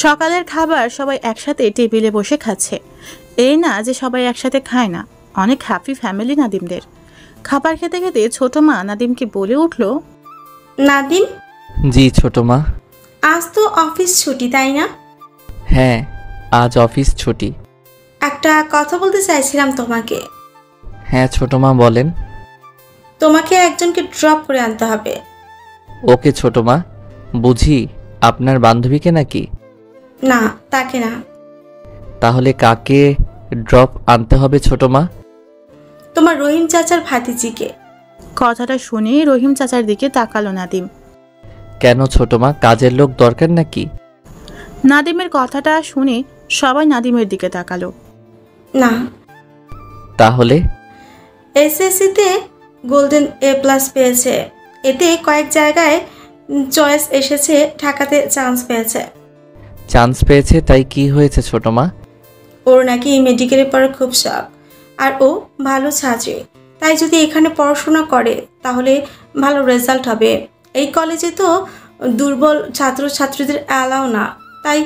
সকালের খাবার সবাই একসাথে টেবিলে বসে খাচ্ছে। এই না যে সবাই একসাথে খায় না, অনেক হ্যাপি ফ্যামিলি নাদিমদের। খাবার খেতে খেতে ছোট মা নাদিমকে বলে উঠল, নাদিম, জি ছোট মা। আজ তো অফিস ছুটি, তাই না? হ্যাঁ, আজ অফিস ছুটি। একটা কথা বলতে চাইছিলাম তোমাকে। হ্যাঁ ছোট মা বলেন। তোমাকে একজনকে ড্রপ করে আনতে হবে। ওকে ছোট মা, বুঝি আপনার বান্ধবীকে নাকি? না, তাকে না। তাহলে কাকে ড্রপ আনতে হবে ছোট মা? তোমার রহিম চাচার ভাতিজিকে। কথাটা শুনে রহিম চাচার দিকে তাকালো নাদিম। কেন ছোট মা, কাজের লোক দরকার নাকি? নাদিমের কথাটা শুনে সবাই নাদিমের দিকে তাকালো। না। তাহলে? এসএসসিতে গোল্ডেন A+ পেয়েছে, এতে কয়েক জায়গায় চয়েস এসেছে, ঢাকাতে চান্স পেয়েছে। চান্স পেয়েছে তাই কি হয়েছে ছোট মা? ওর নাকি মেডিকেলে পড়ার খুব শখ, আর ও ভালো ছাত্রী, তাই যদি এখানে পড়াশোনা করে তাহলে ভালো রেজাল্ট হবে। এই কলেজে তো দুর্বল ছাত্রছাত্রীদের অ্যালাও না, তাই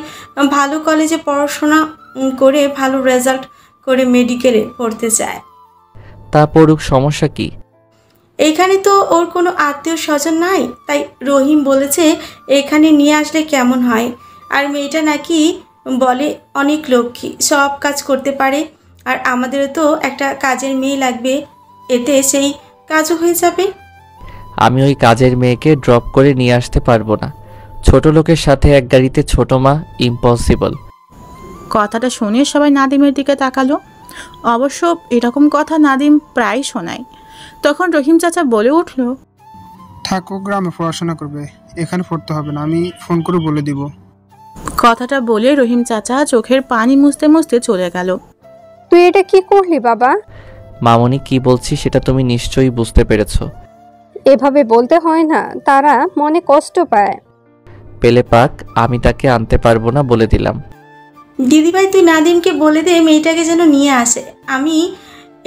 ভালো কলেজে পড়াশোনা করে ভালো রেজাল্ট করে মেডিকেলে পড়তে চায়। তা পড়ুক, সমস্যা কি? এইখানে তো ওর কোনো আত্মীয় স্বজন নাই, তাই রহিম বলেছে এখানে নিয়ে আসলে কেমন হয়। আর মেয়েটা নাকি বলে অনেক লক্ষ্মী, সব কাজ করতে পারে, আর আমাদেরও তো একটা কাজের মেয়ে লাগবে, এতে সেই কাজও হয়ে যাবে। আমি ওই কাজের মেয়েকে ড্রপ করে নিয়ে আসতে পারবো না। ছোট লোকের সাথে এক গাড়িতে ছোট মা, ইম্পসিবল। কথাটা শুনে সবাই নাদিমের দিকে তাকালো। অবশ্য এরকম কথা নাদিম প্রায় শোনায়। তখন রহিম চাচা বলে উঠল, থাকো, গ্রামে পড়াশোনা করবে, এখানে পড়তে হবে না, আমি ফোন করে বলে দিব। কথাটা বলে রহিম চাচা চোখের পানি মুছতে মুছতে চলে গেল। তুই এটা কি করলি বাবা? মামনি কি বলছি সেটা তুমি নিশ্চয়ই বুঝতে পেরেছো। এভাবে বলতে হয় না, তারা মনে কষ্ট পায়। পেলে পাক, আমি তাকে আনতে পারবো না বলে দিলাম। দিদিভাই, তুই নাদিমকে বলে দে মেয়েটাকে যেন নিয়ে আসে, আমি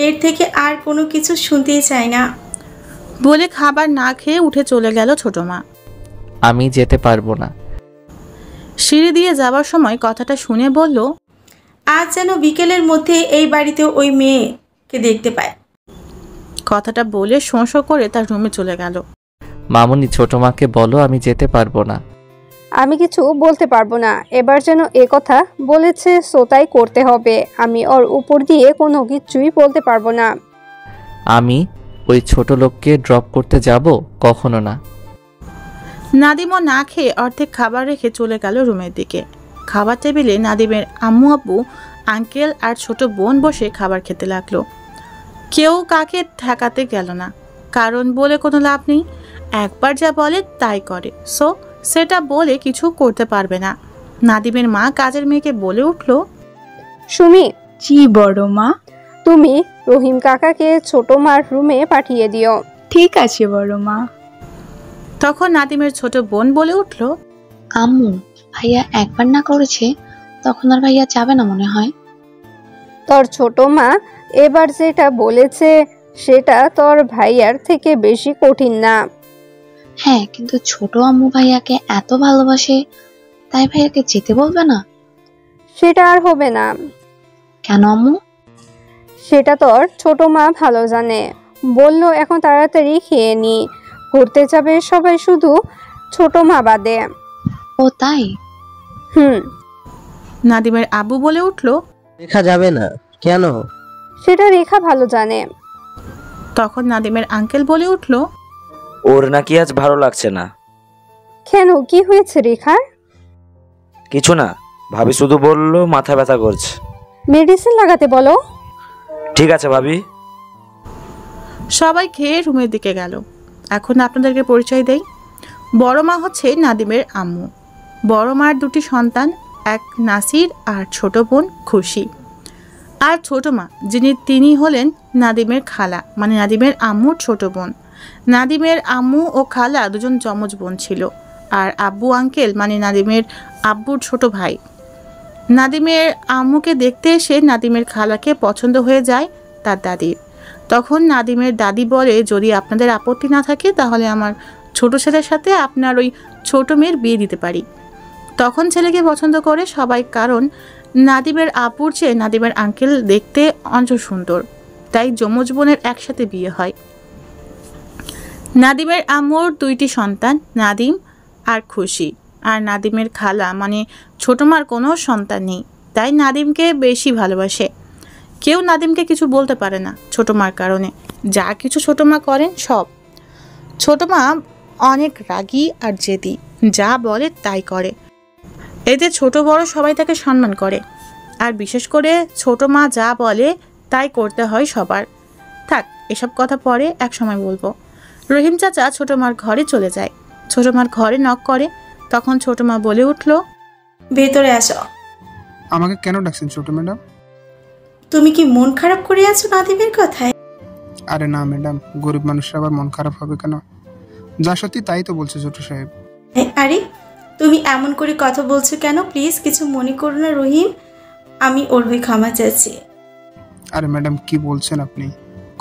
এর থেকে আর কোনো কিছু শুনতেই চাই না। বলে খাবার না খেয়ে উঠে চলে গেল ছোট মা। আমি যেতে পারবো না। সিঁড়ি দিয়ে যাওয়ার সময় কথাটা শুনে বলল, আজ যেন বিকেলের মধ্যে এই বাড়িতে ওই মেয়েকে দেখতে পায়। কথাটা বলে শোঁ শোঁ করে তার রুমে চলে গেল। মামনি ছোট মাকে বলো আমি যেতে পারবো না। আমি কিছু বলতে পারবো না, এবার যেন এ কথা বলেছে সোতাই করতে হবে। আমি ওর উপর দিয়ে কোনো কিছুই বলতে পারবো না। আমি ওই ছোট লোককে ড্রপ করতে যাব? কখনো না। নাদিমও না খেয়ে অর্ধেক খাবার রেখে চলে গেল রুমের দিকে। খাবার টেবিলে নাদিমের আম্মু আব্বু, আঙ্কেল আর ছোট বোন বসে খাবার খেতে লাগলো। কেউ কাকে ঠেকাতে গেল না, কারণ বলে কোনো লাভ নেই। একবার যা বলে তাই করে, সো সেটা বলে কিছু করতে পারবে না। নাদিমের মা কাজের মেয়েকে বলে উঠল, সুমি, জি বড় মা। তুমি রহিম কাকাকে ছোট মার রুমে পাঠিয়ে দিও। ঠিক আছে বড় মা। তখন নাদিমের ছোট বোন বলে উঠল, আম্মু, ভাইয়া একবার না করেছে, তখন আর ভাইয়া যাবে না মনে হয়। তোর ছোট মা এবার যেটা বলেছে সেটা তোর ভাইয়ার থেকে বেশি কঠিন না। হ্যাঁ, কিন্তু ছোট আম্মু ভাইয়াকে এত ভালোবাসে, তাই ভাইয়াকে যেতে বলবে না? সেটা আর হবে না। কেন আম্মু? সেটা তোর ছোট মা ভালো জানে। বললো এখন তাড়াতাড়ি খেয়ে নি, ঘুরতে যাবে সবাই, শুধু ছোট মা বাদে। ও তাই? নাদিমের আব্বু বলে উঠল, রেখা যাবে না কেন? সেটা রেখা ভালো জানে। তখন নাদিমের আঙ্কেল বলে উঠল, ওর নাকি আজ ভালো লাগছে না। কেন, কি হয়েছে রেখার? কিছু না, ভাবি শুধু বললো মাথা ব্যথা করছে। মেডিসিন লাগাতে বলো। ঠিক আছে ভাবি। সবাই খেয়ে রুমের দিকে গেল। এখন আপনাদেরকে পরিচয় দেই। বড় মা হচ্ছে নাদিমের আম্মু। বড় মার দুটি সন্তান, এক নাসির আর ছোট বোন খুশি। আর ছোট মা তিনি হলেন নাদিমের খালা, মানে নাদিমের আম্মুর ছোট বোন। নাদিমের আম্মু ও খালা দুজন যমজ বোন ছিল। আর আব্বু আঙ্কেল মানে নাদিমের আব্বুর ছোট ভাই। নাদিমের আম্মুকে দেখতে এসে নাদিমের খালাকে পছন্দ হয়ে যায় তার দাদির। তখন নাদিমের দাদি বলে, যদি আপনাদের আপত্তি না থাকে তাহলে আমার ছোট ছেলের সাথে আপনার ওই ছোট মেয়ের বিয়ে দিতে পারি। তখন ছেলেকে পছন্দ করে সবাই, কারণ নাদিমের আপুর চেয়ে নাদিমের আঙ্কেল দেখতে অঞ্চ সুন্দর, তাই যমজ বোনের একসাথে বিয়ে হয়। নাদিমের আম্মুর 2টি সন্তান, নাদিম আর খুশি। আর নাদিমের খালা মানে ছোট মার কোনো সন্তান নেই, তাই নাদিমকে বেশি ভালোবাসে। কেউ নাদিমকে কিছু বলতে পারে না ছোট মার কারণে। যা কিছু ছোট মা করেন সব। ছোট মা অনেক রাগী আর জেদি, যা বলে তাই করে। এতে ছোট বড় সবাই তাকে সম্মান করে, আর বিশেষ করে ছোট মা যা বলে তাই করতে হয় সবার। থাক, এসব কথা পরে এক সময় বলবো। রহিম চাচা ছোট মার ঘরে চলে যায়। ছোট মার ঘরে নক করে, তখন ছোট মা বলে উঠল, ভেতরে আসো। আমাকে কেন ডাকছেন ছোট ম্যাডাম? তুমি কি মন খারাপ করে আছো নাদিমের কথায়? আরে না ম্যাডাম, গরিব মানুষরা আবার মন খারাপ হবে কেন? যা সত্যি তাই তো বলছে ছোট সাহেব। আরে তুমি এমন করে কথা বলছো কেন? প্লিজ কিছু মনে করো না রহিম, আমি ওর হয়ে ক্ষমা চাচ্ছি। আরে ম্যাডাম কি বলছেন আপনি?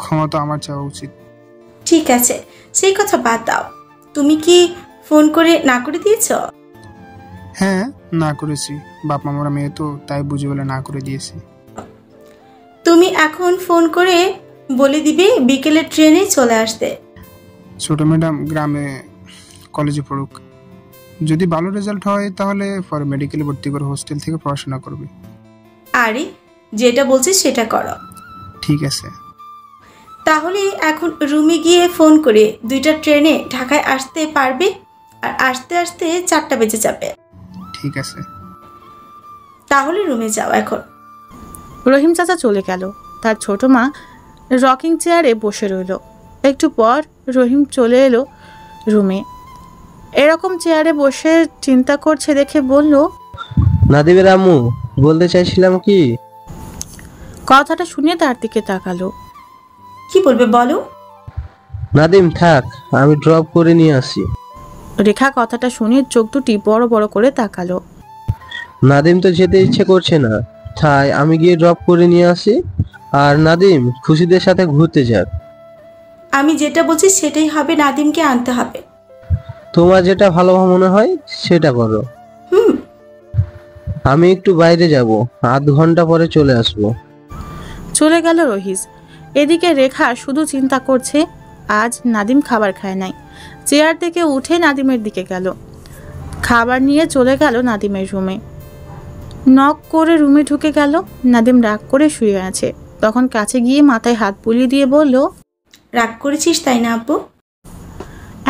ক্ষমা তো আমার চাওয়া উচিত। ঠিক আছে, সেই কথা বাদ দাও। তুমি কি ফোন করে না করে দিয়েছ? হ্যাঁ, না করেছি। বাপ মামারা মেয়ে তো, তাই বুঝে বলে না করে দিয়েছি। তুমি এখন ফোন করে বলে দিবে বিকেলের ট্রেনে চলে আসতে। ছোট ম্যাডাম গ্রামে কলেজে পড়ুক, যদি ভালো রেজাল্ট হয় তাহলে পরে মেডিকেলে ভর্তি করে হোস্টেল থেকে পড়াশোনা করবে। আরে যেটা বলছি সেটা করো। ঠিক আছে। তাহলে এখন রুমে গিয়ে ফোন করে 2টা ট্রেনে ঢাকায় আসতে পারবে, আর আসতে আসতে 4টা বেজে যাবে। ঠিক আছে। তাহলে রুমে যাও এখন। রহিম চাচা চলে গেল। তার ছোট মা রকিং চেয়ারে বসে রইল। একটু পর রহিম চলে এলো রুমে। এরকম চেয়ারে বসে চিন্তা করছে দেখে বলল, নাদিমের আম্মু, বলতে চাইছিলাম কি। কথাটা শুনে তার দিকে তাকালো। কি বলবে বলো? নাদিম থাক, আমি ড্রপ করে নিয়ে আসি। রেখা কথাটা শুনে চোখ দুটি বড় বড় করে তাকালো। নাদিম তো যেতে ইচ্ছে করছে না, তাই আমি গিয়ে ড্রপ করে নিয়ে আসি, আর নাদিম খুশিদের সাথে ঘুরতে যাক। আমি যেটা বলছি সেটাই হবে, নাদিমকে আনতে হবে। তোমার যেটা ভালো মনে হয় সেটা করো। আমি একটু বাইরে যাব, আধ ঘন্টা পরে চলে আসবো। চলে গেল রহিস। এদিকে রেখা শুধু চিন্তা করছে, আজ নাদিম খাবার খায় নাই। চেয়ার থেকে উঠে নাদিমের দিকে গেল। খাবার নিয়ে চলে গেল নাদিমের রুমে। নক করে রুমে ঢুকে গেল। নাদিম রাগ করে শুয়ে আছে। তখন কাছে গিয়ে মাথায় হাত বুলিয়ে দিয়ে বলল, রাগ করেছিস তাই না আব্বু?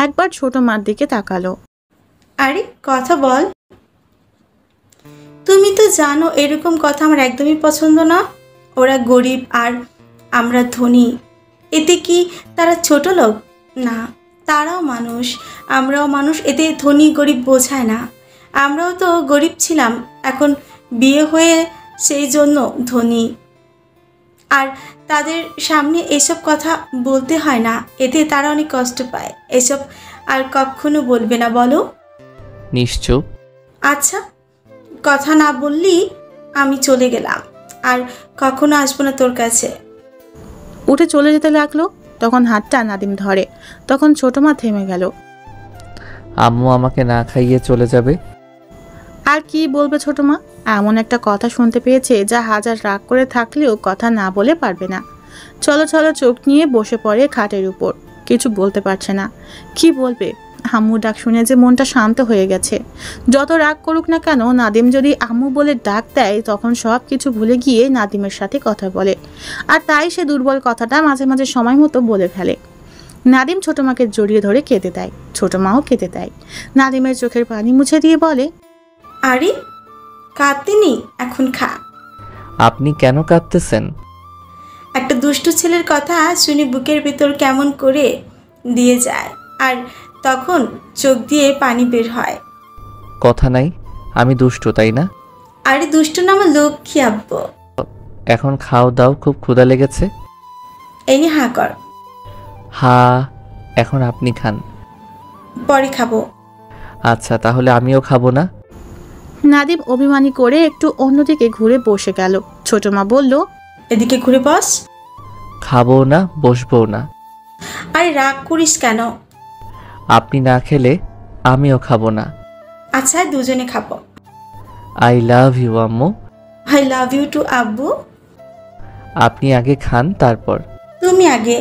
একবার ছোট মার দিকে তাকালো। আরে কথা বল। তুমি তো জানো এরকম কথা আমার একদমই পছন্দ না। ওরা গরিব আর আমরা ধনী, এতে কি তারা ছোট লোক? না, তারাও মানুষ, আমরাও মানুষ, এতে ধনী গরিব বোঝায় না। আমরাও তো গরিব ছিলাম, এখন বিয়ে হয়ে সেই জন্য ধনী। আর তাদের সামনে এসব কথা বলতে হয় না, এতে তারা অনেক কষ্ট পায়। এসব আর কখনো বলবে না, বলো? নিশ্চুপ। আচ্ছা, কথা না বললি আমি চলে গেলাম, আর কখনো আসবো না তোর কাছে। উঠে চলে যেতে লাগলো। তখন হাতটা নাদিম ধরে। তখন ছোট মা থেমে গেল। আম্মু আমাকে না খাইয়ে চলে যাবে? আর কি বলবে ছোট মা? এমন একটা কথা শুনতে পেয়েছে যা হাজার রাগ করে থাকলেও কথা না বলে পারবে না। চলো চলো চোখ নিয়ে বসে পড়ে খাটের উপর। কিছু বলতে পারছে না। কি বলবে? আম্মু ডাক শুনে যে মনটা শান্ত হয়ে গেছে। যত রাগ করুক না কেন, নাদিম যদি আম্মু বলে ডাক দেয় তখন সব কিছু ভুলে গিয়ে নাদিমের সাথে কথা বলে। আর তাই সে দুর্বল কথাটা মাঝে মাঝে সময় মতো বলে ফেলে। নাদিম ছোট মাকে জড়িয়ে ধরে কেঁদে দেয়, ছোট মাও কেঁদে দেয়। নাদিমের চোখের পানি মুছে দিয়ে বলে, আরে কাঁদতে নেই, এখন খা। আপনি কেন কাঁদতেছেন? একটা দুষ্টু ছেলের কথা শুনে বুকের ভেতর কেমন করে দিয়ে যায়, আর তখন চোখ দিয়ে পানি বের হয়। কথা নাই, আমি দুষ্টু তাই না? আরে দুষ্টু না, আমার লক্ষ্মী আব্বু। এখন খাও দাও, খুব ক্ষুধা লেগেছে। এই নিয়ে হা কর। হা, এখন আপনি খান। পরে খাবো। আচ্ছা তাহলে আমিও খাবো না। নাদিম অভিমানী করে একটু অন্যদিকে ঘুরে বসে গেল। ছোট মা বলল, এদিকে ঘুরে বস। খাবো না, বসবো না। আরে রাগ করিস কেন? আপনি না খেলে আমিও খাবো না। আচ্ছা দুজনে খাবো। আই লাভ ইউ আম্মু। আই লাভ ইউ টু আব্বু। আপনি আগে খান তারপর। তুমি আগে।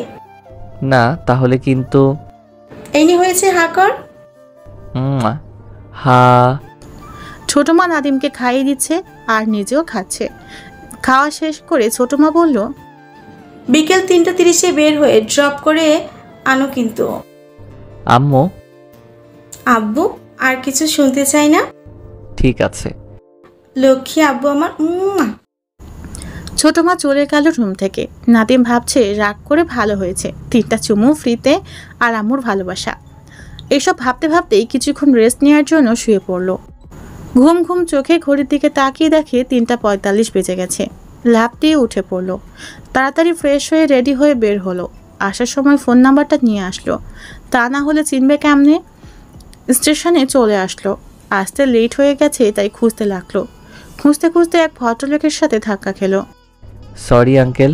না তাহলে কিন্তু। এনি হয়েছে হা কর। হা। ছোট মা নাদিমকে খাইয়ে দিচ্ছে আর নিজেও খাচ্ছে। খাওয়া শেষ করে ছোট মা বলল, বিকেল 3:30 বের হয়ে ড্রপ করে আনো কিন্তু। আম্মু। আব্বু আর কিছু শুনতে চাই না। ঠিক আছে। লক্ষ্মী আব্বু আমার। ছোট মা চলে গেল রুম থেকে। নাদিম ভাবছে রাগ করে ভালো হয়েছে, 3টা চুমু ফ্রিতে আর আম্মুর ভালোবাসা। এসব ভাবতে ভাবতেই কিছুক্ষণ রেস্ট নেওয়ার জন্য শুয়ে পড়ল। ঘুম ঘুম চোখে ঘড়ির দিকে তাকিয়ে দেখে 3:45 বেজে গেছে। লাফ দিয়ে উঠে পড়ল। তাড়াতাড়ি ফ্রেশ হয়ে রেডি হয়ে বের হলো। আসার সময় ফোন নাম্বারটা নিয়ে আসলো, তা না হলে চিনবে কেমনে। স্টেশনে চলে আসলো। আসতে লেট হয়ে গেছে তাই খুঁজতে লাগলো। খুঁজতে খুঁজতে এক ভদ্রলোকের সাথে ধাক্কা খেলো। Sorry uncle.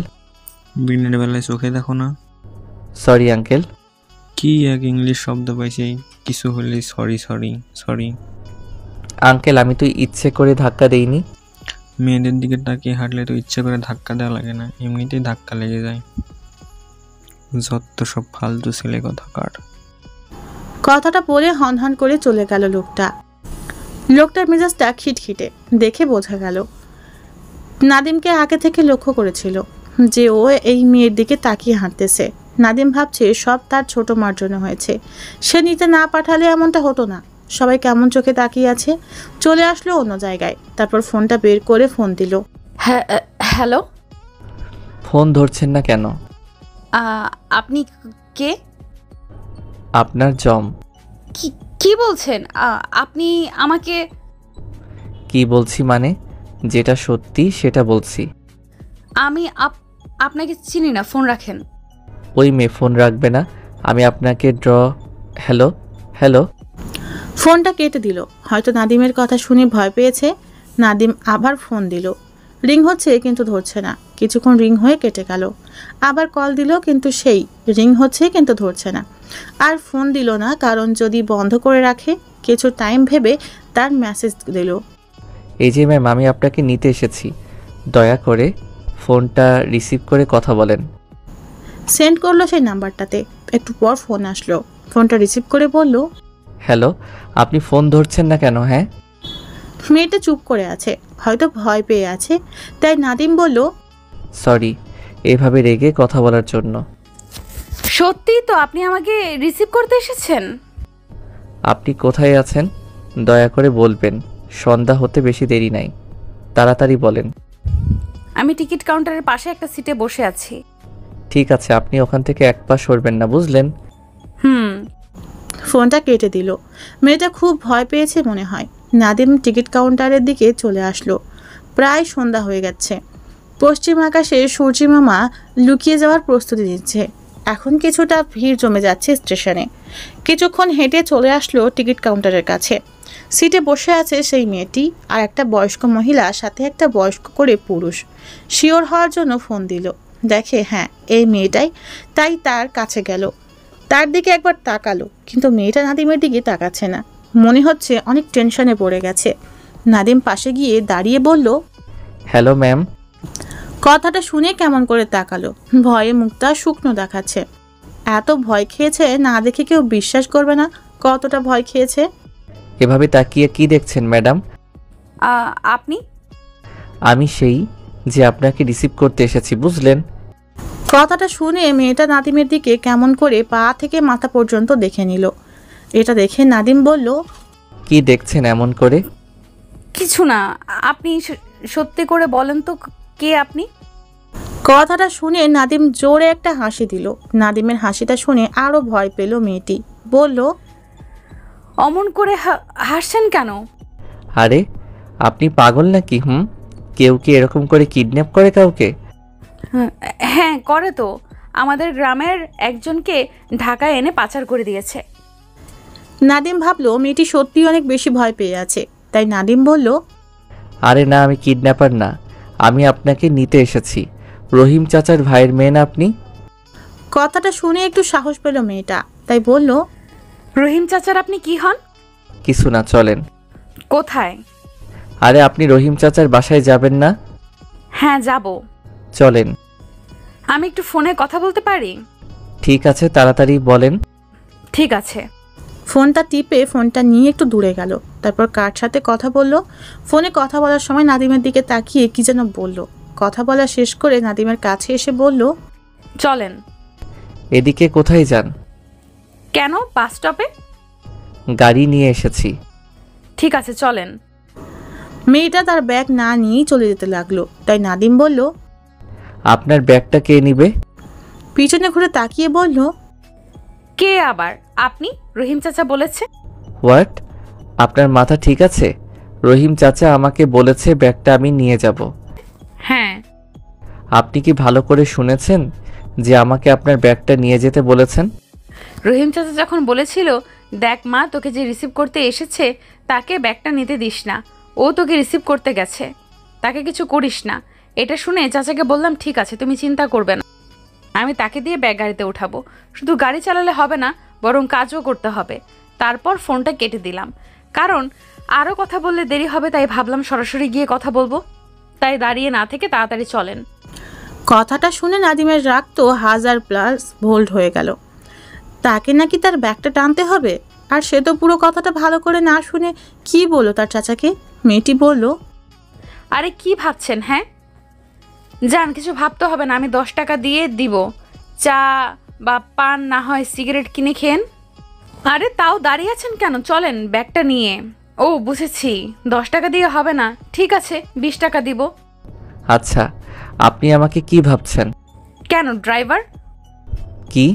দিনের বেলায় চোখে দেখো না? Sorry uncle. কি এক ইংলিশ শব্দ পাইছি, কিছু হলে সরি সরি সরি। আঙ্কেল আমি তো ইচ্ছে করে ধাক্কা দেইনি। মেয়েদের দিকে তাকিয়ে হাঁটলে তো ইচ্ছে করে ধাক্কা দেওয়া লাগে না, এমনিতেই ধাক্কা লেগে যায়। যত সব ফালতু ছেলে কথাকার। কথাটা বলে হনহন করে চলে গেল লোকটা। লোকটার মেজাজটা খিটখিটে, দেখে বোঝা গেল নাদিমকে আগে থেকে লক্ষ্য করেছিল যে ও এই মেয়ের দিকে তাকিয়ে হাঁটতেছে। নাদিম ভাবছে সব তার ছোট মার জন্য হয়েছে। সে নিতে না পাঠালে এমনটা হতো না। সবাই কেমন চোখে তাকিয়ে আছে। চলে আসলো অন্য জায়গায়। তারপর ফোনটা বের করে ফোন দিল। হ্যালো। ফোন ধরছেন না কেন? আপনি কে? আপনার জম। কি বলছেন? আপনি আমাকে? কি বলছি মানে যেটা সত্যি সেটা বলছি। আমি আপনাকে চিনি না, ফোন রাখেন। ওই মেয়ে ফোন রাখবে না। আমি আপনাকে হ্যালো হ্যালো। ফোনটা কেটে দিল। হয়তো নাদিমের কথা শুনে ভয় পেয়েছে। নাদিম আবার ফোন দিল। রিং হচ্ছে কিন্তু ধরছে না। কিছুক্ষণ রিং হয়ে কেটে গেল। আবার কল দিল কিন্তু সেই রিং হচ্ছে কিন্তু ধরছে না। আর ফোন দিল না, কারণ যদি বন্ধ করে রাখে। কিছু টাইম ভেবে তার মেসেজ দিল। এই যে ম্যাম আমি আপনাকে নিতে এসেছি, দয়া করে ফোনটা রিসিভ করে কথা বলেন। সেন্ড করলো সেই নাম্বারটাতে। একটু পর ফোন আসলো। ফোনটা রিসিভ করে বলল, হ্যালো। আপনি ফোন ধরছেন না কেন? হ্যাঁ। মেয়েটা চুপ করে আছে, হয়তো ভয় পেয়ে আছে। তাই নাদিম বলল, সরি এভাবে রেগে কথা বলার জন্য। সত্যি তো আপনি আমাকে রিসিভ করতে এসেছেন? আপনি কোথায় আছেন দয়া করে বলবেন। সন্ধ্যা হতে বেশি দেরি নাই, তাড়াতাড়ি বলেন। আমি টিকিট কাউন্টারের পাশে একটা সিটে বসে আছি। ঠিক আছে, আপনি ওখান থেকে এক পা সরবেন না, বুঝলেন? ফোনটা কেটে দিল। মেয়েটা খুব ভয় পেয়েছে মনে হয়। নাদিম টিকিট কাউন্টারের দিকে চলে আসলো। প্রায় সন্ধ্যা হয়ে গেছে। পশ্চিম আকাশে সূর্যি মামা লুকিয়ে যাওয়ার প্রস্তুতি নিচ্ছে। এখন কিছুটা ভিড় জমে যাচ্ছে স্টেশনে। কিছুক্ষণ হেঁটে চলে আসলো টিকিট কাউন্টারের কাছে। সিটে বসে আছে সেই মেয়েটি আর একটা বয়স্ক মহিলা, সাথে একটা বয়স্ক করে পুরুষ। শিওর হওয়ার জন্য ফোন দিল। দেখে হ্যাঁ এই মেয়েটাই, তাই তার কাছে গেল। তার দিকে একবার তাকালো, কিন্তু মেয়েটা নাদিমের দিকে তাকাচ্ছে না। মনে হচ্ছে অনেক টেনশনে পড়ে গেছে। নাদিম পাশে গিয়ে দাঁড়িয়ে বলল, হ্যালো ম্যাম। কথাটা শুনে কেমন করে তাকালো। ভয়ে মুখটা শুকনো দেখাচ্ছে। এত ভয় খেয়েছে, না দেখে কেউ বিশ্বাস করবে না কতটা ভয় খেয়েছে। এভাবে তাকিয়ে কি দেখছেন ম্যাডাম? আপনি? আমি সেই যে আপনাকে রিসিভ করতে এসেছি, বুঝলেন? কথাটা শুনে মেয়েটা নাদিমের দিকে কেমন করে পা থেকে মাথা পর্যন্ত দেখে নিল। এটা দেখে নাদিম বলল, কি দেখছেন এমন করে? কিছু না, আপনি সত্যি করে বলেন তো কে আপনি? কথাটা শুনে নাদিম জোরে একটা হাসি দিল। নাদিমের হাসিটা শুনে আরো ভয় পেল মেয়েটি। বলল, অমন করে হাসছেন কেন? আরে আপনি পাগল নাকি? কেউ কি এরকম করে কিডন্যাপ করে কাউকে? হ্যাঁ করে তো। আমাদের গ্রামের একজনকে ঢাকায় এনে পাচার করে দিয়েছে। নাদিম ভাবলো মেয়েটি সত্যি অনেক বেশি ভয় পেয়ে আছে। তাই নাদিম বলল, আরে না, আমি কিডন্যাপার না, আমি আপনাকে নিতে এসেছি। রহিম চাচার ভাইয়ের মেয়ে না আপনি? কথাটা শুনে একটু সাহস পেল মেয়েটা। তাই বলল, রহিম চাচার আপনি কি হন? কিছু না, চলেন। কোথায়? আরে আপনি রহিম চাচার বাসায় যাবেন না? হ্যাঁ যাব। চলেন। আমি একটু ফোনে কথা বলতে পারি? ঠিক আছে, তাড়াতাড়ি বলেন। ঠিক আছে। ফোনটা টিপে ফোনটা নিয়ে একটু দূরে গেল। তারপর কার সাথে কথা বলল। ফোনে কথা বলার সময় নাদিমের দিকে তাকিয়ে কি যেন বলল। কথা বলা শেষ করে নাদিমের কাছে এসে বলল, চলেন। এদিকে কোথায় যান? কেন, বাস স্টপে। গাড়ি নিয়ে এসেছি। ঠিক আছে চলেন। মেয়েটা তার ব্যাগ না নিয়েই চলে যেতে লাগলো। তাই নাদিম বলল, আপনার ব্যাগটা কে নিবে? পিছনে ঘুরে তাকিয়ে বলল, কে আবার? আপনি? রহিম চাচা বলেছে। হোয়াট? আপনার মাথা ঠিক আছে? রহিম চাচা আমাকে বলেছে ব্যাগটা আমি নিয়ে যাব। হ্যাঁ। আপনি কি ভালো করে শুনেছেন যে আমাকে আপনার ব্যাগটা নিয়ে যেতে বলেছেন? রহিম চাচা যখন বলেছিল, দেখ মা, তোকে যে রিসিভ করতে এসেছে তাকে ব্যাগটা নিতে দিস না, ও তোকে রিসিভ করতে গেছে, তাকে কিছু করিস না। এটা শুনে চাচাকে বললাম, ঠিক আছে, তুমি চিন্তা করবে না, আমি তাকে দিয়ে ব্যাগ গাড়িতে উঠাবো। শুধু গাড়ি চালালে হবে না, বরং কাজও করতে হবে। তারপর ফোনটা কেটে দিলাম, কারণ আরও কথা বললে দেরি হবে, তাই ভাবলাম সরাসরি গিয়ে কথা বলবো। তাই দাঁড়িয়ে না থেকে তাড়াতাড়ি চলেন। কথাটা শুনে নাদিমের রাগ তো 1000+ ভোল্ট হয়ে গেল। তাকে নাকি তার ব্যাগটা টানতে হবে, আর সে তো পুরো কথাটা ভালো করে না শুনে কি বলল তার চাচাকে। মেয়েটি বলল, আরে কি ভাবছেন? হ্যাঁ যান, কিছু ভাবতে হবে না, আমি 10 টাকা দিয়ে দিব, চা বা পান না হয় সিগারেট কিনে খেন। আরে তাও দাঁড়িয়ে আছেন কেন? চলেন ব্যাগটা নিয়ে। ও বুঝেছি, 10 টাকা দিয়ে হবে না, ঠিক আছে 20 টাকা দিব। আচ্ছা, আপনি আমাকে কি ভাবছেন? কেন, ড্রাইভার? কি?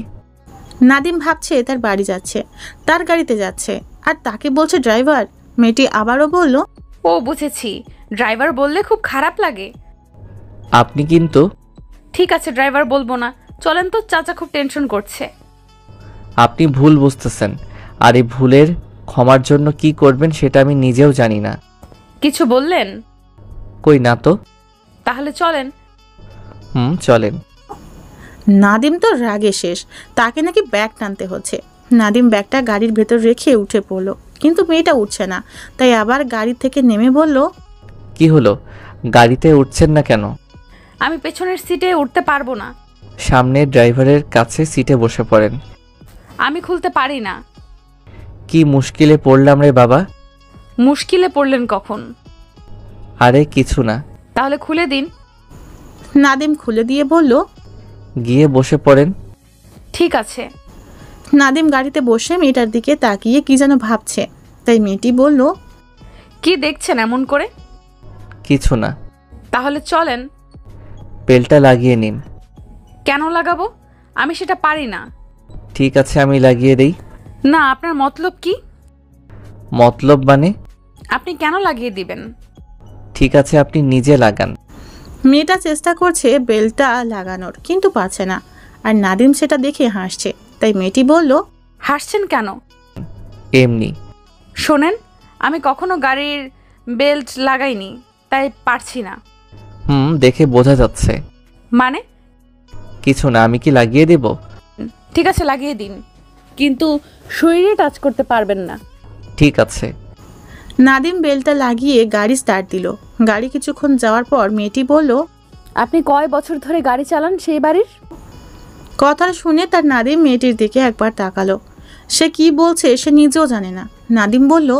নাদিম ভাবছে তার বাড়ি যাচ্ছে, তার গাড়িতে যাচ্ছে, আর তাকে বলছে ড্রাইভার। মেয়েটি আবারও বলল, ও বুঝেছি, ড্রাইভার বললে খুব খারাপ লাগে। আপনি কিন্তু। ঠিক আছে, ড্রাইভার বলবো না, চলেন তো, চাচা খুব টেনশন করছে। আপনি ভুল বুঝতেছেন, আর এই ভুলের ক্ষমার জন্য কি করবেন সেটা আমি নিজেও জানি না। কিছু বললেন? কই না তো। তাহলে চলেন। চলেন। নাদিম তো রাগে শেষ, তাকে নাকি ব্যাগ টানতে হচ্ছে। নাদিম ব্যাগটা গাড়ির ভেতর রেখে উঠে পড়লো, কিন্তু মেয়েটা উঠছে না। তাই আবার গাড়ি থেকে নেমে বলল, কি হলো, গাড়িতে উঠছেন না কেন? আমি পেছনের সিটে উঠতে পারবো না। সামনে ড্রাইভারের কাছে সিটে বসে পড়েন। আমি খুলতে পারি না। কি মুশকিলে পড়লাম রে বাবা। মুশকিলে পড়লেন কখন? আরে কিছু না। তাহলে খুলে দিন। নাদিম খুলে দিয়ে বলল, গিয়ে বসে পড়েন। ঠিক আছে। নাদিম গাড়িতে বসে মেয়েটার দিকে তাকিয়ে কি যেন ভাবছে। তাই মেয়েটি বলল, কি দেখছেন এমন করে? কিছু না। তাহলে চলেন। বেলটা লাগিয়ে নিন। কেন লাগাবো? আমি সেটা পারি না। ঠিক আছে, আমি লাগিয়ে দেই। না, আপনার মতলব কি? মতলব মানে? আপনি কেন লাগিয়ে দিবেন? ঠিক আছে, আপনি নিজে লাগান। মেয়েটা চেষ্টা করছে বেলটা লাগানোর, কিন্তু পারছে না। আর নাদিম সেটা দেখে হাসছে। তাই মেয়েটি বলল, হাসছেন কেন? এমনি। শোনেন, আমি কখনো গাড়ির বেল্ট লাগাইনি, তাই পারছি না। দেখে বোঝা যাচ্ছে। মানে? কিছু না, আমি কি লাগিয়ে দেব? ঠিক আছে, লাগিয়ে দিন, কিন্তু শরীরে টাচ করতে পারবেন না। ঠিক আছে। নাদিম বেলটা লাগিয়ে গাড়ি স্টার্ট দিল। গাড়ি কিছুক্ষণ যাওয়ার পর মেয়েটি বলল, আপনি কয় বছর ধরে গাড়ি চালান সেই বাড়ির? কথা শুনে তার নাদিম মেয়েটির দিকে একবার তাকালো। সে কি বলছে সে নিজেও জানে না। নাদিম বলল,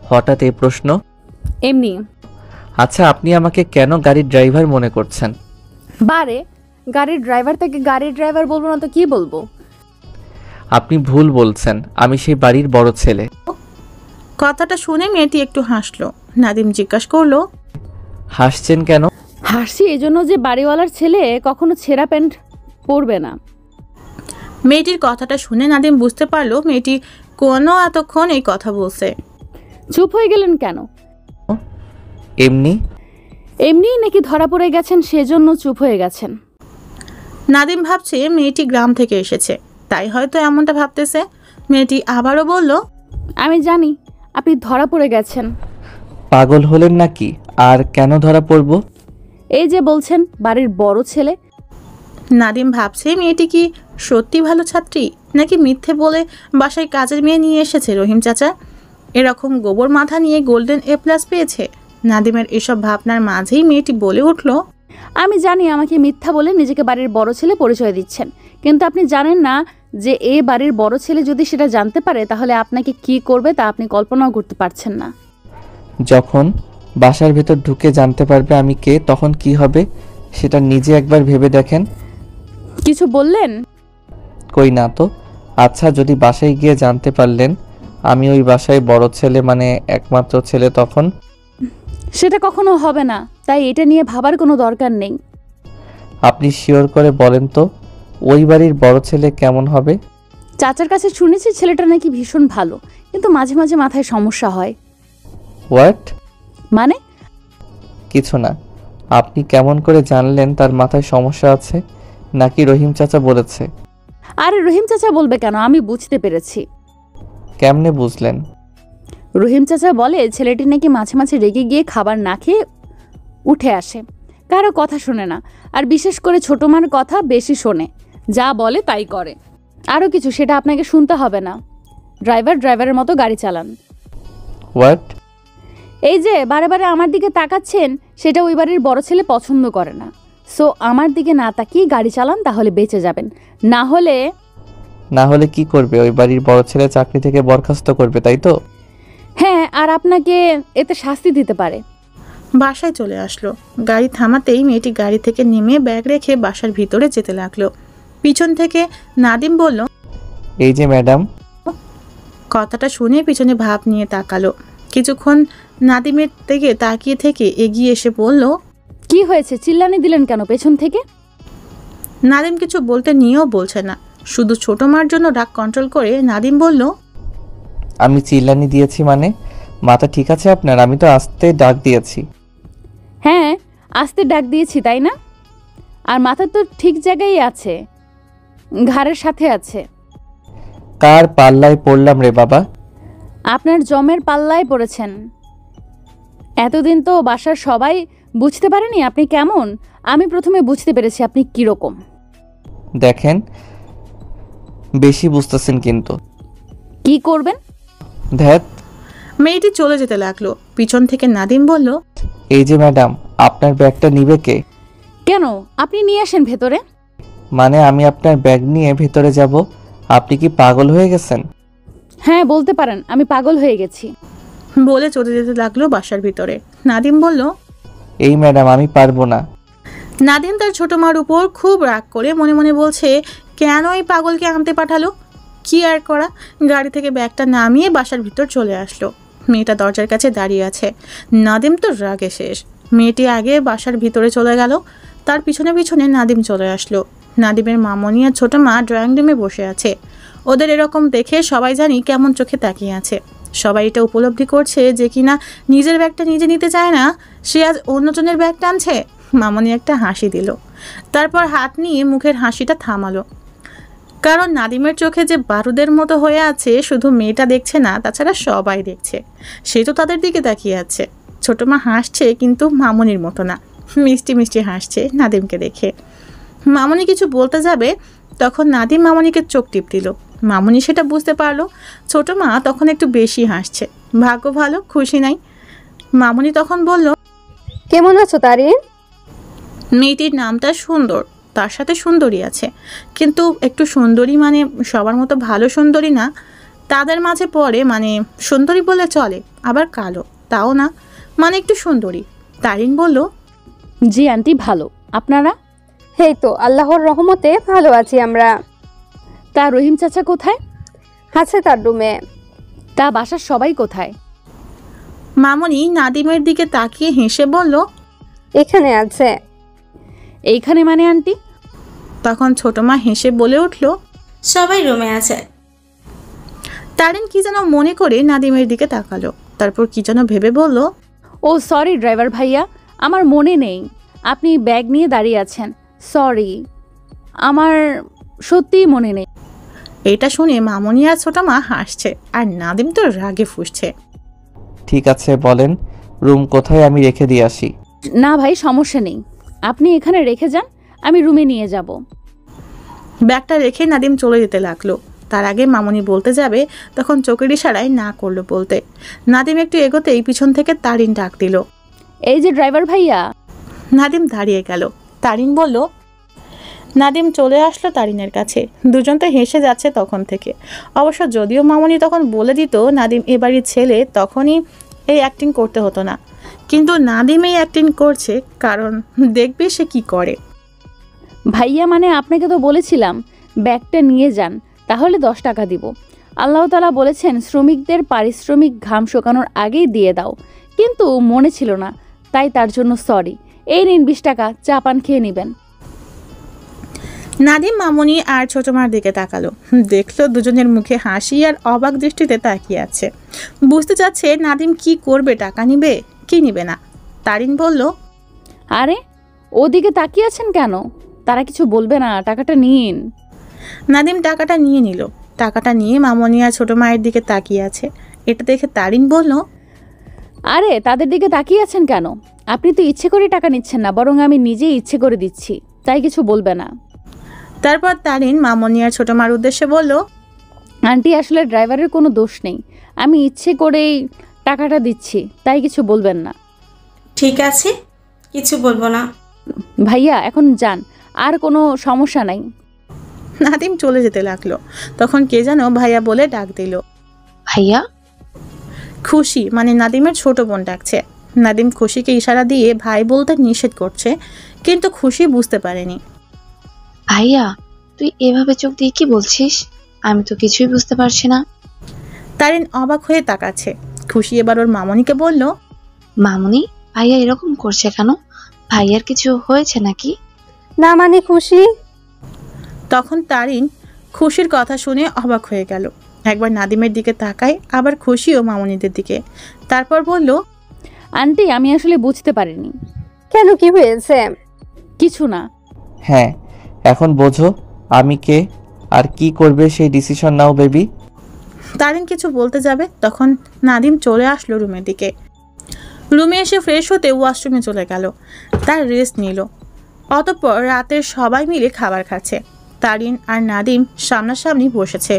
হঠাৎ এই প্রশ্ন? এমনি। আচ্ছা, আপনি আমাকে কেন গাড়ির ড্রাইভার মনে করছেন? বারে, গাড়ির ড্রাইভার থেকে গাড়ির ড্রাইভার বলবো না তো কি বলবো? আপনি ভুল বলছেন, আমি সেই বাড়ির বড় ছেলে। কথাটা শুনে মেয়েটি একটু হাসলো। নাদিম জিজ্ঞাসা করলো, হাসছেন কেন? হাসি এজন্য যে বাড়িওয়ালার ছেলে কখনো ছেঁড়া প্যান্ট পরবে না। মেয়েটির কথাটা শুনে নাদিম বুঝতে পারলো মেয়েটি কোনো এতক্ষণ এই কথা বলছে। চুপ হয়ে গেলেন কেন? এমনি। এমনি নাকি ধরা পড়ে গেছেন সেজন্য চুপ হয়ে গেছেন? নাদিম ভাবছে মেয়েটি গ্রাম থেকে এসেছে, তাই হয়তো এমনটা ভাবতেছে। মেয়েটি আবারও বলল, আমি জানি আপনি ধরা পড়ে গেছেন। পাগল হলেন নাকি? আর কেন ধরা পড়ব? এই যে বলছেন বাড়ির বড় ছেলে। নাদিম ভাবছে মেয়েটি কি সত্যি ভালো ছাত্রী? নাকি মিথ্যে বলে বাসায় কাজের মেয়ে নিয়ে এসেছে রহিম চাচা? এরকম গোবর মাথা নিয়ে গোল্ডেন A+ পেয়েছে? নাদিমের এসব ভাবনার মাঝেই মেয়েটি বলে উঠল, আমি জানি আমাকে মিথ্যা বলে নিজেকে বাড়ির বড় ছেলে পরিচয় দিচ্ছেন, কিন্তু আপনি জানেন না যে এ বাড়ির বড় ছেলে যদি সেটা জানতে পারে তাহলে আপনাকে কি করবে তা আপনি কল্পনাও করতে পারছেন না। যখন বাসার ভেতর ঢুকে জানতে পারবে আমি কে, তখন কি হবে সেটা নিজে একবার ভেবে দেখেন। কিছু বললেন? কই না তো। আচ্ছা, যদি বাসায় গিয়ে জানতে পারলেন আমি ওই বাসায় বড় ছেলে, মানে একমাত্র ছেলে, তখন? সেটা কখনো হবে না, তাই এটা নিয়ে ভাবার কোনো দরকার নেই। আপনি শিওর করে বলেন তো ওই বাড়ির বড় ছেলে কেমন হবে? চাচার কাছে শুনেছি ছেলেটা নাকি ভীষণ ভালো, কিন্তু মাঝে মাঝে মাথায় সমস্যা হয়। হোয়াট? মানে? কিছু না। আপনি কেমন করে জানলেন তার মাথায় সমস্যা আছে? নাকি রহিম চাচা বলেছে? আরে রহিম চাচা বলবে কেন, আমি বুঝতে পেরেছি। কেমনে বুঝলেন? রহিম চাচা বলে ছেলেটি নাকি মাঝে মাঝে রেগে গিয়ে খাবার না খেয়ে উঠে আসে, কারো কথা শোনে না, আর বিশেষ করে ছোট মার কথা বেশি শোনে, যা বলে তাই করে। আরও কিছু, সেটা আপনাকে শুনতে হবে না। ড্রাইভারের মতো গাড়ি চালান। হোয়াট? এই যে বারে বারে আমার দিকে তাকাচ্ছেন, সেটা ওই বাড়ির বড় ছেলে পছন্দ করে না। সো আমার দিকে না তাকিয়ে গাড়ি চালান, তাহলে বেঁচে যাবেন। না হলে কি করবে? ওই বাড়ির বড় ছেলে চাকরি থেকে বরখাস্ত করবে, তাই তো? হ্যাঁ, আর আপনাকে এতে শাস্তি দিতে পারে। বাসায় চলে আসলো। গাড়ি থামাতেই মেয়েটি গাড়ি থেকে নেমে ব্যাগ রেখে বাসার ভিতরে যেতে লাগলো। পিছন থেকে নাদিম বলল, এই যে ম্যাডাম। কথাটা শুনে পিছনে ভাব নিয়ে তাকালো। কিছুক্ষণ নাদিমের দিকে তাকিয়ে থেকে এগিয়ে এসে বলল, কি হয়েছে? চিল্লানি দিলেন কেন পেছন থেকে? নাদিম কিছু বলতে নিয়েও বলছে না, শুধু ছোট মার জন্য রাগ কন্ট্রোল করে নাদিম বলল, আমি চিল্লানি দিয়েছি মানে? মাথা ঠিক আছে আপনার? আমি তো আস্তে ডাক দিয়েছি। হ্যাঁ, আস্তে ডাক দিয়েছি, তাই না? আর মাথা তো ঠিক জায়গায় আছে, ঘাড়ের সাথে আছে। কার পাল্লায় পড়লাম রে বাবা? আপনার জমের পাল্লায় পড়েছেন। এতদিন তো বাসার সবাই বুঝতে পারেনি আপনি কেমন। আমি প্রথমে বুঝতে পেরেছি আপনি কিরকম। দেখেন, বেশি বুঝতেছেন কিন্তু। কি করবেন? ধ্যাত। মেয়েটি চলে যেতে লাগলো। পিছন থেকে নাদিম বলল, এই যে ম্যাডাম, আপনার ব্যাগটা নিবে কে? কেন? আপনি নিয়ে আসেন ভেতরে। মানে আমি আপনার ব্যাগ নিয়ে ভেতরে যাব? আপনি কি পাগল হয়ে গেছেন? হ্যাঁ, বলতে পারেন আমি পাগল হয়ে গেছি। বলে চলে যেতে লাগলো বাসার ভিতরে। নাদিম বলল, এই ম্যাডাম, আমি পারবো না। নাদিম তার ছোট মার উপর খুব রাগ করে মনে মনে বলছে, কেন এই পাগলকে আনতে পাঠালো? কি আর করা, গাড়ি থেকে ব্যাগটা নামিয়ে বাসার ভিতর চলে আসলো। মেয়েটা দরজার কাছে দাঁড়িয়ে আছে। নাদিম তো রাগে শেষ। মেয়েটি আগে বাসার ভিতরে চলে গেল, তার পিছনে পিছনে নাদিম চলে আসলো। নাদিমের মামনি আর ছোট মা ড্রয়িং রুমে বসে আছে। ওদের এরকম দেখে সবাই জানি কেমন চোখে তাকিয়ে আছে। সবাই এটা উপলব্ধি করছে যে কিনা নিজের ব্যাগটা নিজে নিতে চায় না, সে আজ অন্যজনের ব্যাগ টানছে। মামনি একটা হাসি দিল, তারপর হাত নিয়ে মুখের হাসিটা থামালো। কারণ নাদিমের চোখে যে বারুদের মতো হয়ে আছে শুধু মেয়েটা দেখছে না, তাছাড়া সবাই দেখছে। সে তো তাদের দিকে তাকিয়ে আছে। ছোট মা হাসছে, কিন্তু মামনির মতো না, মিষ্টি মিষ্টি হাসছে নাদিমকে দেখে। মামনি কিছু বলতে যাবে, তখন নাদিম মামনিকে চোখ টিপ দিল। মামনি সেটা বুঝতে পারলো। ছোট মা তখন একটু বেশি হাসছে। ভাগ্য ভালো, খুশি নাই। মামনি তখন বলল, কেমন আছো তারিন? মেয়েটির নামটা সুন্দর, তার সাথে সুন্দরী আছে, কিন্তু একটু সুন্দরী মানে সবার মতো ভালো সুন্দরী না, তাদের মাঝে পড়ে। মানে সুন্দরী বলে চলে, আবার কালো তাও না, মানে একটু সুন্দরী। তারিন বলল, জি আন্টি, ভালো। আপনারা? এই তো আল্লাহর রহমতে ভালো আছি আমরা। তা রহিম চাচা কোথায়? আছে তার রুমে। তা বাসার সবাই কোথায়? মামনি নাদিমের দিকে তাকিয়ে হেসে বলল, এখানে আছে। এইখানে মানে আন্টি? তখন ছোট মা হেসে বলে উঠল, সবাই রুমে আছে। তারিন কি যেন মনে করে নাদিমের দিকে তাকালো, তারপর কি যেন ভেবে বলল, ও সরি ড্রাইভার ভাইয়া, আমার মনে নেই আপনি ব্যাগ নিয়ে দাঁড়িয়ে আছেন। সরি, আমার সত্যিই মনে নেই। এটা শুনে মামনি আর ছোট মা হাসছে, আর নাদিম তো রাগে ফুঁসছে। ঠিক আছে, বলেন রুম কোথায়, আমি রেখে দিয়ে আসি। না ভাই, সমস্যা নেই, আপনি এখানে রেখে যান, আমি রুমে নিয়ে যাব। ব্যাগটা রেখে নাদিম চলে যেতে লাগলো। তার আগে মামুনি বলতে যাবে তখন চোখের ইশারায় না করলো বলতে। নাদিম একটু এগোতেই পিছন থেকে তারিন ডাক দিল, এই যে ড্রাইভার ভাইয়া। নাদিম দাঁড়িয়ে গেল। তারিন বলল, নাদিম চলে আসলো তারিনের কাছে। দুজন তো হেসে যাচ্ছে তখন থেকে। অবশ্য যদিও মামুনি তখন বলে দিত নাদিম এ বাড়ির ছেলে, তখনই এই অ্যাক্টিং করতে হতো না, কিন্তু নাদিম এই অ্যাক্টিং করছে কারণ দেখবে সে কি করে। ভাইয়া মানে আপনাকে তো বলেছিলাম ব্যাগটা নিয়ে যান, তাহলে 10 টাকা দিব। আল্লাহ তাআলা বলেছেন শ্রমিকদের পারিশ্রমিক ঘাম শুকানোর আগেই দিয়ে দাও, কিন্তু মনে ছিল না, তাই তার জন্য সরি। এই নিন 20 টাকা, চা পান খেয়ে নেবেন। নাদিম মামুনি আর ছোট মার দিকে তাকালো, দেখলো দুজনের মুখে হাসি আর অবাক দৃষ্টিতে তাকিয়ে আছে। বুঝতে চাচ্ছে নাদিম কি করবে, টাকা নিবে কি নিবে না। তারিন বলল, আরে ওদিকে তাকিয়ে আছেন কেন? তারা কিছু বলবে না, টাকাটা নিন। নাদিম টাকাটা নিয়ে নিল। টাকাটা নিয়ে মামুনি আর ছোট মায়ের দিকে তাকিয়ে আছে। এটা দেখে তারিন বলল, আরে তাদের দিকে তাকিয়ে আছেন কেন? আপনি তো ইচ্ছে করে টাকা নিচ্ছেন না, বরং আমি নিজেই ইচ্ছে করে দিচ্ছি, তাই কিছু বলবে না। তারপর তারিন মামুনি আর ছোট মার উদ্দেশ্যে বলল, আন্টি আসলে ড্রাইভারের কোনো দোষ নেই, আমি ইচ্ছে করেই টাকাটা দিচ্ছি, তাই কিছু বলবেন না। ঠিক আছে, কিছু বলবো না। ভাইয়া এখন যান, আর কোনো সমস্যা নাই। নাদিম চলে যেতে লাগলো। তখন কে যেন ভাইয়া বলে ডাক দিল। ভাইয়া? খুশি মানে নাদিমের ছোট বোন ডাকছে। নাদিম খুশিকে ইশারা দিয়ে ভাই বলতে নিষেধ করছে, কিন্তু খুশি বুঝতে পারেনি। ভাইয়া তুই এভাবে চোখ দিয়ে কি বলছিস? আমি তো কিছুই বুঝতে পারছি না। তারিন অবাক হয়ে তাকাচ্ছে। খুশি এবার ওর মামনিকে বলল, মামুনি ভাইয়া এরকম করছে কেন? ভাইয়ার কিছু হয়েছে নাকি? না মানে খুশি। তখন তারিন খুশির কথা শুনে অবাক হয়ে গেল। একবার নাদিমের দিকে তাকায়, আবার খুশি ও মামনিদের দিকে। তারপর বলল, আন্টি আমি আসলে বুঝতে পারিনি। কেন, কি হয়েছে? কিছু না। হ্যাঁ এখন বোঝো আমি কে আর কি করবে সেই ডিসিশন নাও বেবি। তারিন কিছু বলতে যাবে, তখন নাদিম চলে আসলো রুমের দিকে। রুমে এসে ফ্রেশ হতে ওয়াশরুমে চলে গেল। তার রেস্ট নিল। অতঃপর রাতের সবাই মিলে খাবার খাচ্ছে। তারিন আর নাদিম সামনাসামনি বসেছে।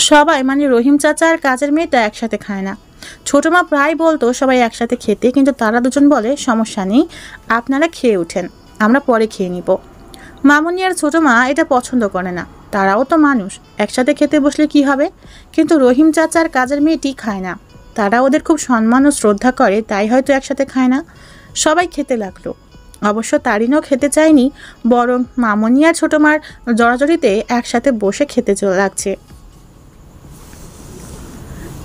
সবাই মানে রহিম চাচা আর কাজের মেয়েটা একসাথে খায় না। ছোট মা প্রায় বলতো সবাই একসাথে খেতে, কিন্তু তারা দুজন বলে সমস্যা নেই, আপনারা খেয়ে উঠেন, আমরা পরে খেয়ে নিব। মামুনি আর ছোট মা এটা পছন্দ করে না, তারাও তো মানুষ, একসাথে খেতে বসলে কি হবে। কিন্তু রহিম চাচা আর কাজের মেয়েটি খায় না, তারা ওদের খুব সম্মান ও শ্রদ্ধা করে, তাই হয়তো একসাথে খায় না। সবাই খেতে লাগলো। অবশ্য তারিনও খেতে চায়নি, বরং মামুনি আর ছোট মার জড়াজড়িতে একসাথে বসে খেতে লাগছে।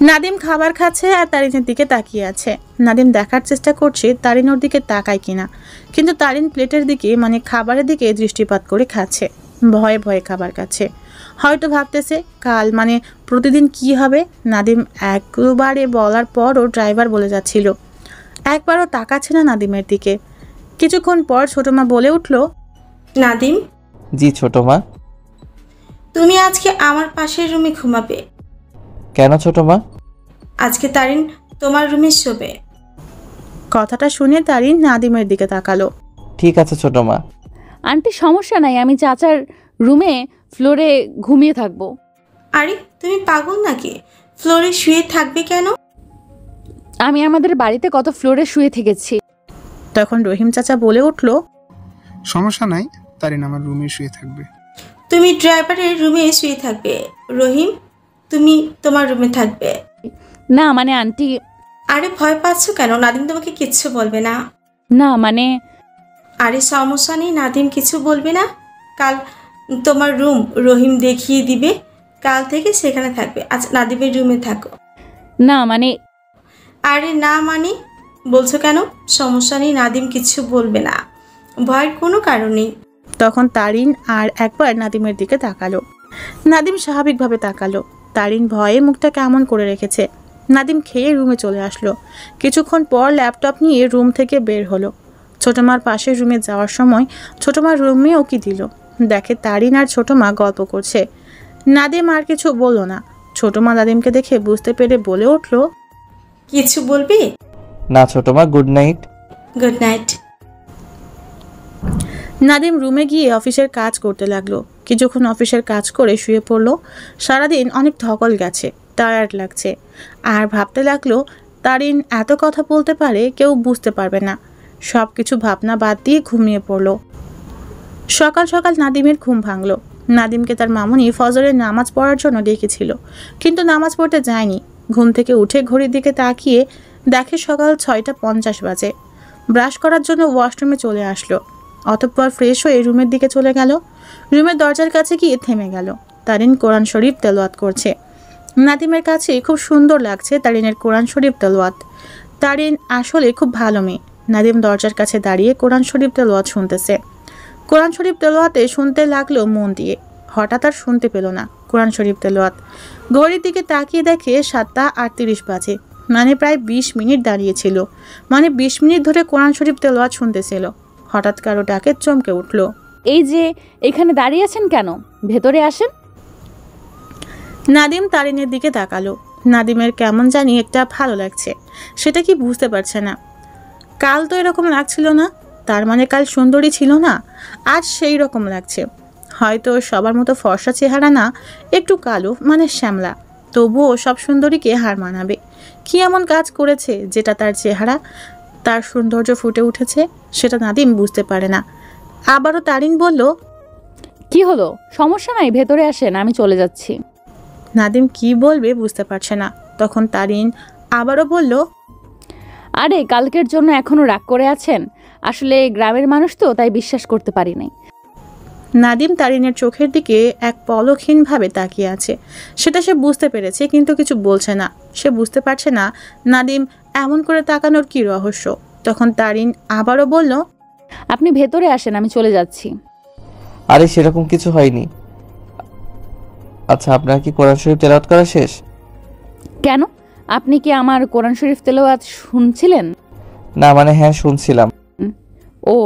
নাদিম খাবার খাচ্ছে আর তারিনের দিকে তাকিয়ে আছে। নাদিম দেখার চেষ্টা করছে তারিন ওর দিকে তাকায় কিনা, কিন্তু তারিন প্লেটের দিকে মানে খাবারের দিকে দৃষ্টিপাত করে খাচ্ছে। ভয়ে ভয়ে খাবার খাচ্ছে। হয়তো ভাবতেছে কাল মানে প্রতিদিন কি হবে। নাদিম একবারে বলার পরও ড্রাইভার বলে যাচ্ছিল, একবারও তাকাচ্ছে না নাদিমের দিকে। কিছুক্ষণ পর ছোট মা বলে উঠল, নাদিম। জি ছোট মা। তুমি আজকে আমার পাশের রুমে ঘুমাবে। কেন ছোট মা? আজকে তারিন তোমার রুমে শোবে। কথাটা শুনে তারিন নাদিমের দিকে তাকালো। ঠিক আছে ছোট মা। আন্টি সমস্যা নাই, আমি চাচার রুমে ফ্লোরে ঘুমিয়ে থাকবো। আরে তুমি পাগল নাকি? ফ্লোরে শুয়ে থাকবে কেন? আমি আমাদের বাড়িতে কত ফ্লোরে শুয়ে থেকেছি। তখন রহিম চাচা বলে উঠল, সমস্যা নাই, তারিন আমার রুমে শুয়ে থাকবে। তুমি ড্রাইভারের রুমে শুয়ে থাকবে, রহিম তুমি তোমার রুমে থাকবে। না মানে আন্টি। আরে ভয় পাচ্ছ কেন? নাদিম তোমাকে কিচ্ছু বলবে না। না মানে। আরে সমস্যা নেই, নাদিম কিছু বলবে না। কাল তোমার রুম রহিম দেখিয়ে দিবে, কাল থেকে সেখানে থাকবে। আচ্ছা নাদিমের রুমে থাকো। না মানে। আরে না মানে বলছো কেন? সমস্যা নেই, নাদিম কিছু বলবে না, ভয়ের কোনো কারণ নেই। তখন তারিন আর একবার নাদিমের দিকে তাকালো। নাদিম স্বাভাবিকভাবে তাকালো। তারিন ভয়ে মুখটা কেমন করে রেখেছে। নাদিম খেয়ে রুমে চলে আসলো। কিছুক্ষণ পর ল্যাপটপ নিয়ে রুম থেকে বের হলো। ছোট মার পাশের রুমে যাওয়ার সময় ছোট মার রুমে ওকি দিল। দেখে তারিন আর ছোট মা গল্প করছে। নাদিম আর কিছু বলল না। ছোট মা নাদিমকে দেখে বুঝতে পেরে বলে উঠল, কিছু বলবি? না ছোট মা, good night. Good night. Nadim রুমে গিয়ে অফিসের কাজ করতে লাগলো। কিছুক্ষণ অফিসের কাজ করে শুয়ে পড়লো। সারাদিন অনেক ধকল গেছে, টায়ার্ড লাগছে। আর ভাবতে লাগলো তারিন এত কথা বলতে পারে কেউ বুঝতে পারবে না। সব কিছু ভাবনা বাদ দিয়ে ঘুমিয়ে পড়লো। সকাল সকাল নাদিমের ঘুম ভাঙলো। নাদিমকে তার মামুনি ফজরের নামাজ পড়ার জন্য ডেকেছিল, কিন্তু নামাজ পড়তে যায়নি। ঘুম থেকে উঠে ঘড়ির দিকে তাকিয়ে দেখে সকাল 6:50 বাজে। ব্রাশ করার জন্য ওয়াশরুমে চলে আসলো। অতঃপর ফ্রেশ হয়ে রুমের দিকে চলে গেল। রুমের দরজার কাছে গিয়ে থেমে গেল। তারিন কোরআন শরীফ তেলাওয়াত করছে। নাদিমের কাছে খুব সুন্দর লাগছে তারিনের কোরআন শরীফ তেলাওয়াত। তারিন আসলে খুব ভালো মেয়ে। নাদিম দরজার কাছে দাঁড়িয়ে কোরআন শরীফ তেলাওয়াত শুনতেছে। কোরআন শরীফ তেলাওয়াতে শুনতে লাগলো মন দিয়ে। হঠাৎ আর শুনতে পেল না কোরআন শরীফ তেলাওয়াত। ঘড়ির দিকে তাকিয়ে দেখে 7:38 বাজে। মানে প্রায় 20 মিনিট দাঁড়িয়েছিল। মানে 20 মিনিট ধরে কোরআন শরীফ তেলাওয়াত শুনতেছিল। হঠাৎ কারো ডাকে চমকে উঠল। এই যে এখানে দাঁড়িয়ে আছেন কেন? ভেতরে আসেন। নাদিম তারিনের দিকে তাকালো। নাদিমের কেমন জানি একটা ভালো লাগছে, সেটা কি বুঝতে পারছে না। কাল তো এরকম লাগছিল না, তার মানে কাল সুন্দরী ছিল না, আজ সেই রকম লাগছে। হয়তো সবার মতো ফর্সা চেহারা না, একটু কালো মানে শ্যামলা, তবুও সব সুন্দরীকে হার মানাবে। কি এমন কাজ করেছে যেটা তার চেহারা, তার সৌন্দর্য ফুটে উঠেছে, সেটা নাদিম বুঝতে পারে না। আবারও তারিন বলল, কি হলো? সমস্যা নাই, ভেতরে আসেন, আমি চলে যাচ্ছি। নাদিম কি বলবে বুঝতে পারছে না। তখন তারিন আবারও বলল, আরে কালকের জন্য এখনো রাগ করে আছেন? আসলে গ্রামের মানুষ তো, তাই বিশ্বাস করতে পারি নাই। নাদিম তারিনের চোখের দিকে এক পলকহীনভাবে তাকিয়ে আছে। সেটা সে বুঝতে পেরেছে, কিন্তু কিছু বলছে না। সে বুঝতে পারছে না নাদিম এমন করে তাকানোর কি রহস্য। তখন তারিন আবারও বলল, আপনি ভেতরে আসেন, আমি চলে যাচ্ছি। আরে সেরকম কিছু হয়নি। আচ্ছা, আপনার কি কোরআন শরীফ তেলাওয়াত করা শেষ? কেন, আপনি কি আমার কোরআন শরীফ তেলাওয়াত শুনছিলেন? না মানে হ্যাঁ শুনছিলাম। ও,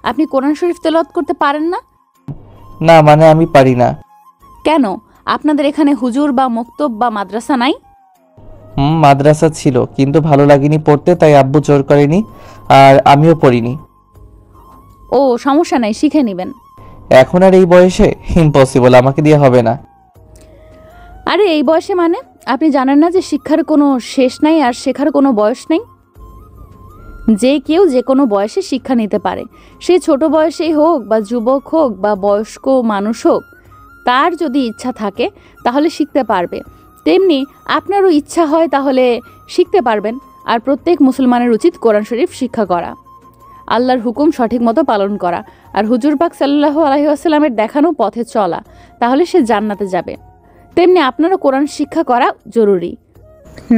আপনি কোরআন শরীফ তেলাওয়াত করতে পারেন না? না মানে আমি পারি না। কেন, আপনাদের এখানে হুজুর বা মক্তব বা মাদ্রাসা নাই? মাদ্রাসা ছিল, কিন্তু ভালো লাগেনি পড়তে, তাই আব্বু জোর করেনি আর আমিও পড়িনি। ও সমস্যা নাই, শিখে নেবেন। এখন আর এই বয়সে ইম্পসিবল, আমাকে দিয়ে হবে না। আরে এই বয়সে মানে? আপনি জানেন না যে শিক্ষার কোনো শেষ নাই আর শেখার কোনো বয়স নেই? যে কেউ যে কোনো বয়সে শিক্ষা নিতে পারে, সে ছোট বয়সেই হোক বা যুবক হোক বা বয়স্ক মানুষ হোক, তার যদি ইচ্ছা থাকে তাহলে শিখতে পারবে। তেমনি আপনারও ইচ্ছা হয় তাহলে শিখতে পারবেন। আর প্রত্যেক মুসলমানের উচিত কোরআন শরীফ শিক্ষা করা, আল্লাহর হুকুম সঠিক মতো পালন করা, আর হুজুর পাক সাল্লাল্লাহু আলাইহি ওয়াসাল্লামের দেখানো পথে চলা, তাহলে সে জান্নাতে যাবে। তেমনি আপনারও কোরআন শিক্ষা করা জরুরি।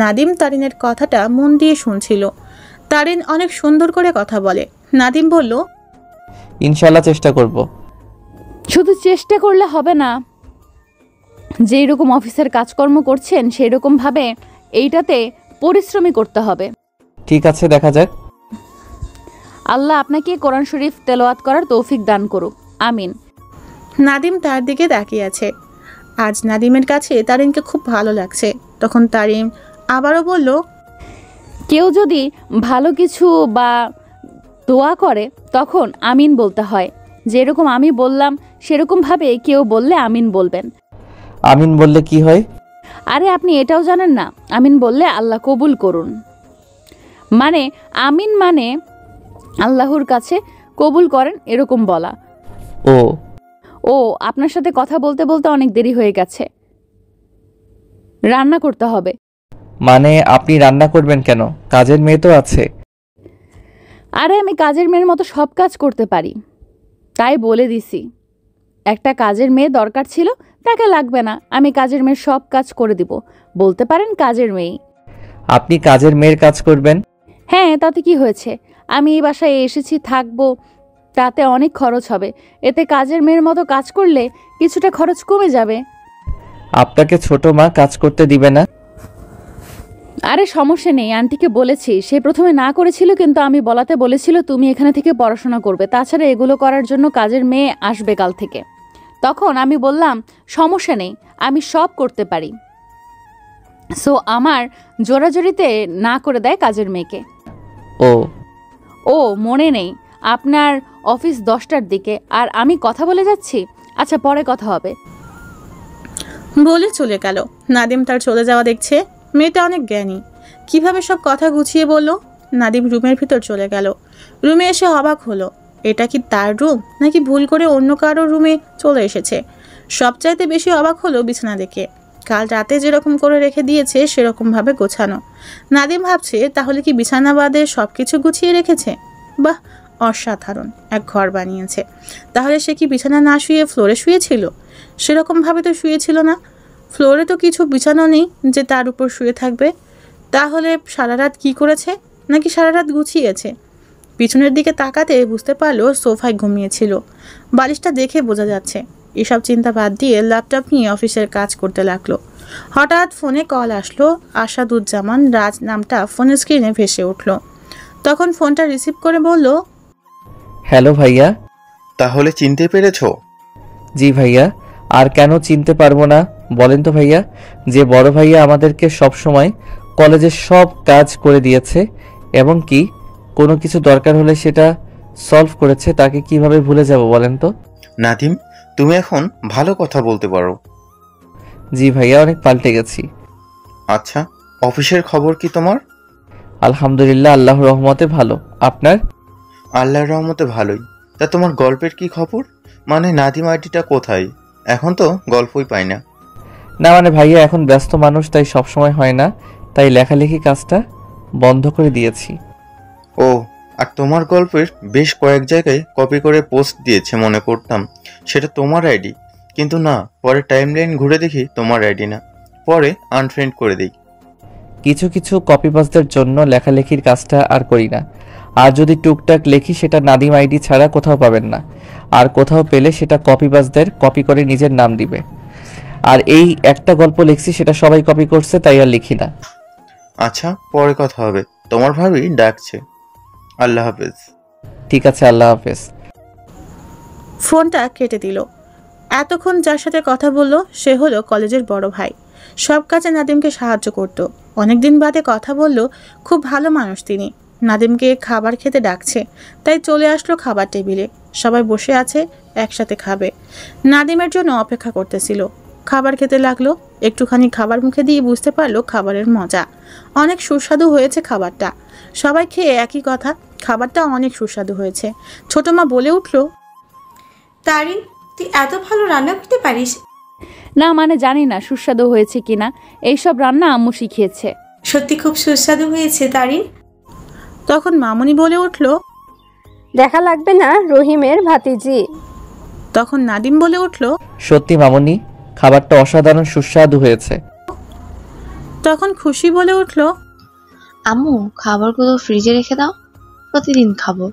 নাদিম তারিনের কথাটা মন দিয়ে শুনছিল। তারিন অনেক সুন্দর করে কথা বলে। নাদিম বলল, ইনশাআল্লাহ চেষ্টা করব। শুধু চেষ্টা করলে হবে না, যেই রকম অফিসের কাজকর্ম করছেন সেই রকম ভাবে এইটাতে পরিশ্রমী করতে হবে। ঠিক আছে, দেখা যাক। আল্লাহ আপনাকে কোরআন শরীফ তেলাওয়াত করার তৌফিক দান করুক, আমিন। নাদিম তার দিকে তাকিয়ে আছে। আজ নাদিমের কাছে তারিনকে খুব ভালো লাগছে। তখন তারিন আবারও বলল, কেউ যদি ভালো কিছু বা দোয়া করে তখন আমিন বলতে হয়। যেরকম আমি বললাম সেরকম ভাবে কেউ বললে আমিন বলবেন। আমিন বললে কি হয়? আরে আপনি এটাও জানেন না? আমিন বললে আল্লাহ কবুল করুন, মানে আমিন মানে আল্লাহর কাছে কবুল করেন এরকম বলা। ও আপনার সাথে কথা বলতে বলতে অনেক দেরি হয়ে গেছে, রান্না করতে হবে। মানে আপনি রান্না করবেন কেন? কাজের মেয়ে তো আছে। আরে আমি কাজের মেয়ের মতো সব কাজ করতে পারি, তাই বলে দিছি। একটা কাজের মেয়ে দরকার ছিল, তাকে লাগবে না, আমি কাজের মেয়ের সব কাজ করে দিব। বলতে পারেন কাজের মেয়ে। আপনি কাজের মেয়ের কাজ করবেন? হ্যাঁ, তাতে কি হয়েছে? আমি এই বাসায় এসেছি, থাকবো, তাতে অনেক খরচ হবে। এতে কাজের মেয়ের মতো কাজ করলে কিছুটা খরচ কমে যাবে। আপনাকে ছোট মা কাজ করতে দিবে না? আরে সমস্যা নেই, আন্টিকে বলেছি, সে প্রথমে না করেছিল, কিন্তু আমি বলাতে বলেছিল তুমি এখানে থেকে পড়াশোনা করবে, তাছাড়া এগুলো করার জন্য কাজের মেয়ে আসবে কাল থেকে। তখন আমি বললাম সমস্যা নেই, আমি সব করতে পারি। সো আমার জোরাজোরিতে না করে দেয় কাজের মেয়েকে। ও মনে নেই, আপনার অফিস 10টার দিকে আর আমি কথা বলে যাচ্ছি। আচ্ছা পরে কথা হবে। বলে চলে গেল। নাদিম তার চলে যাওয়া দেখছে। মেয়েটা অনেক জ্ঞানী, কিভাবে সব কথা গুছিয়ে বলল। নাদিম রুমের ভিতর চলে গেল। রুমে এসে অবাক হলো, এটা কি তার রুম নাকি ভুল করে অন্য কারো রুমে চলে এসেছে। সবচাইতে বেশি অবাক হলো বিছানা দেখে, কাল রাতে যেরকম করে রেখে দিয়েছে সেরকমভাবে গোছানো। নাদিম ভাবছে তাহলে কি বিছানা বাদে সব কিছু গুছিয়ে রেখেছে। বাহ, অসাধারণ এক ঘর বানিয়েছে। তাহলে সে কি বিছানা না শুয়ে ফ্লোরে শুয়েছিল? সেরকমভাবে তো শুয়েছিল না। ফ্লোরে তো কিছু বিছানো নেই যে তার উপর শুয়ে থাকবে। তাহলে সারা রাত কী করেছে, নাকি সারা রাত গুছিয়েছে? পিছনের দিকে তাকাতে বুঝতে পারলো সোফায় ঘুমিয়েছিল। বালিশটা দেখে বোঝা যাচ্ছে। এসব চিন্তা বাদ দিয়ে ল্যাপটপ নিয়ে অফিসের কাজ করতে লাগলো। হঠাৎ ফোনে কল আসলো। আসাদুজ্জামান রাজ নামটা ফোনের স্ক্রিনে ভেসে উঠল। তখন ফোনটা রিসিভ করে বলল, হ্যালো ভাইয়া। তাহলে চিনতে পেরেছো? জি ভাইয়া, আর কেন চিনতে পারবো না বলেন তো ভাইয়া। যে বড় ভাইয়া আমাদেরকে সব সময় কলেজের সব কাজ করে দিয়েছে এবং কি কোনো কিছু দরকার হলে সেটা সলভ করেছে, তাকে কিভাবে ভুলে যাব বলেন তো। নাদিম, তুমি এখন ভালো কথা বলতে পারো। জি ভাইয়া, অনেক পাল্টে গেছি। আচ্ছা, অফিসের খবর কি তোমার? আলহামদুলিল্লাহ, আল্লাহর রহমতে ভালো। আপনার? আল্লাহর রহমতে ভালোই। তা তোমার গল্পের কি খবর? মানে নাদিম আইডিটা কোথায়? এখন তো গল্পই পাই না। না মানে ভাইয়া এখন ব্যস্ত মানুষ, তাই সব সময় হয় না, তাই লেখালেখি কাজটা বন্ধ করে দিয়েছি। ও, আর তোমার গল্পের বেশ কয়েক জায়গায় কপি করে পোস্ট দিয়েছে মনে করতাম সেটা তোমার আইডি, কিন্তু না, পরে টাইমলাইন ঘুরে দেখি তোমার আইডি না, পরে আনফ্রেন্ড করে দিই। কিছু কিছু কপিবাজদের জন্য লেখালেখির কাজটা আর করি না। আর যদি টুকটাক লেখি সেটা নাদিম আইডি ছাড়া কোথাও পাবেন না। আর কোথাও পেলে সেটা কপিবাজদের কপি করে নিজের নাম দিবে। আর এই একটা গল্প লিখছি, সেটা সবাই কপি করছে, তাই আর লিখি না। আচ্ছা, পরে কথা হবে, তোমার ভাবি ডাকছে। আল্লাহ হাফেজ। ঠিক আছে, আল্লাহ হাফেজ। ফোনটা কেটে দিল। এতক্ষণ যার সাথে কথা বললো সে হলো কলেজের বড় ভাই। সব কাজে নাদিমকে সাহায্য করত। অনেকদিন বাদে কথা বলল। খুব ভালো মানুষ তিনি। নাদিমকে খাবার খেতে ডাকছে, তাই চলে আসলো খাবার টেবিলে। সবাই বসে আছে, একসাথে খাবে। নাদিমের জন্য অপেক্ষা করতেছিল। খাবার খেতে লাগলো। একটুখানি খাবার মুখে দিয়ে বুঝতে পারলো খাবারের মজা। অনেক সুস্বাদু হয়েছে খাবারটা। সবাই খেয়ে একই কথা, খাবারটা অনেক সুস্বাদু হয়েছে। ছোট মা বলে উঠল, তারিন, তুই এত ভালো রান্না করতে পারিস? না মানে জানি না সুস্বাদু হয়েছে কিনা, এইসব রান্না আম্মু শিখিয়েছে। সত্যি খুব সুস্বাদু হয়েছে তারিন। তখন মামুনি বলে উঠল, দেখা লাগবে না রহিমের ভাতিজি। তখন নাদিম বলে উঠল, সত্যি মামুনি, খাবারটা অসাধারণ সুস্বাদু হয়েছে। তখন খুশি বলে উঠল, আম্মু খাবারগুলো ফ্রিজে রেখে দাও, প্রতিদিন খাবো।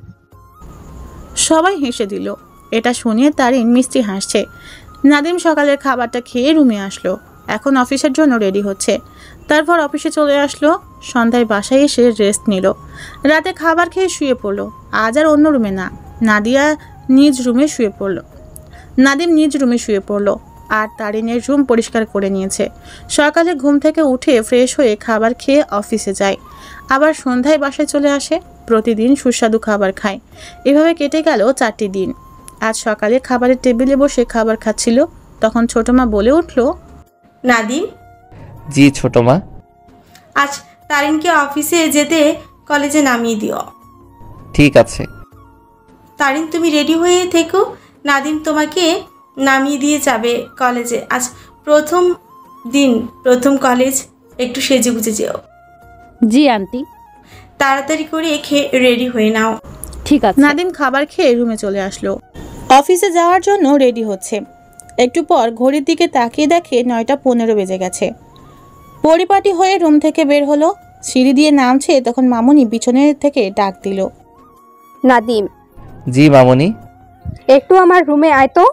সবাই হেসে দিল। এটা শুনে তারিন মিষ্টি হাসছে। নাদিম সকালের খাবারটা খেয়ে রুমে আসলো। এখন অফিসের জন্য রেডি হচ্ছে। তারপর অফিসে চলে আসলো। সন্ধ্যায় বাসায় এসে রেস্ট নিল। রাতে খাবার খেয়ে শুয়ে পড়লো। আজ আর অন্য রুমে না, নাদিয়া নিজ রুমে শুয়ে পড়লো। নাদিম নিজ রুমে শুয়ে পড়লো আর তারিনের রুম পরিষ্কার করে নিয়েছে। সকালে ঘুম থেকে উঠে ফ্রেশ হয়ে খাবার খেয়ে অফিসে যায়। আবার সন্ধ্যায় বাসায় চলে আসে। প্রতিদিন সুস্বাদু খাবার খায়। এভাবে কেটে গেল 4টি দিন। আজ সকালে খাবারের টেবিলে বসে খাবার খাচ্ছিল। তখন ছোট মা বলে উঠল, নাদিম, জি ছোট মা। আজ তারিনকে অফিসে যেতে কলেজে নামিয়ে দিও। ঠিক আছে। তারিন, তুমি রেডি হয়ে থেকো, নাদিম তোমাকে নামিয়ে দিয়ে যাবে কলেজে। আজ প্রথম দিন, প্রথম কলেজ, একটু সেজে গুজে যেও। জি আন্টি। তাড়াতাড়ি করে খেয়ে রেডি হয়ে নাও। ঠিক আছে। নাদিম খাবার খেয়ে রুমে চলে আসলো। অফিসে যাওয়ার জন্য রেডি হচ্ছে। একটু পর ঘড়ির দিকে তাকিয়ে দেখে 9:15 বেজে গেছে। পরিপাটি হয়ে রুম থেকে বের হলো। সিঁড়ি দিয়ে নামছে, তখন মামুনি পিছনে থেকে ডাক দিল, নাদিম। জি মামুনি। একটু আমার রুমে আয় তো।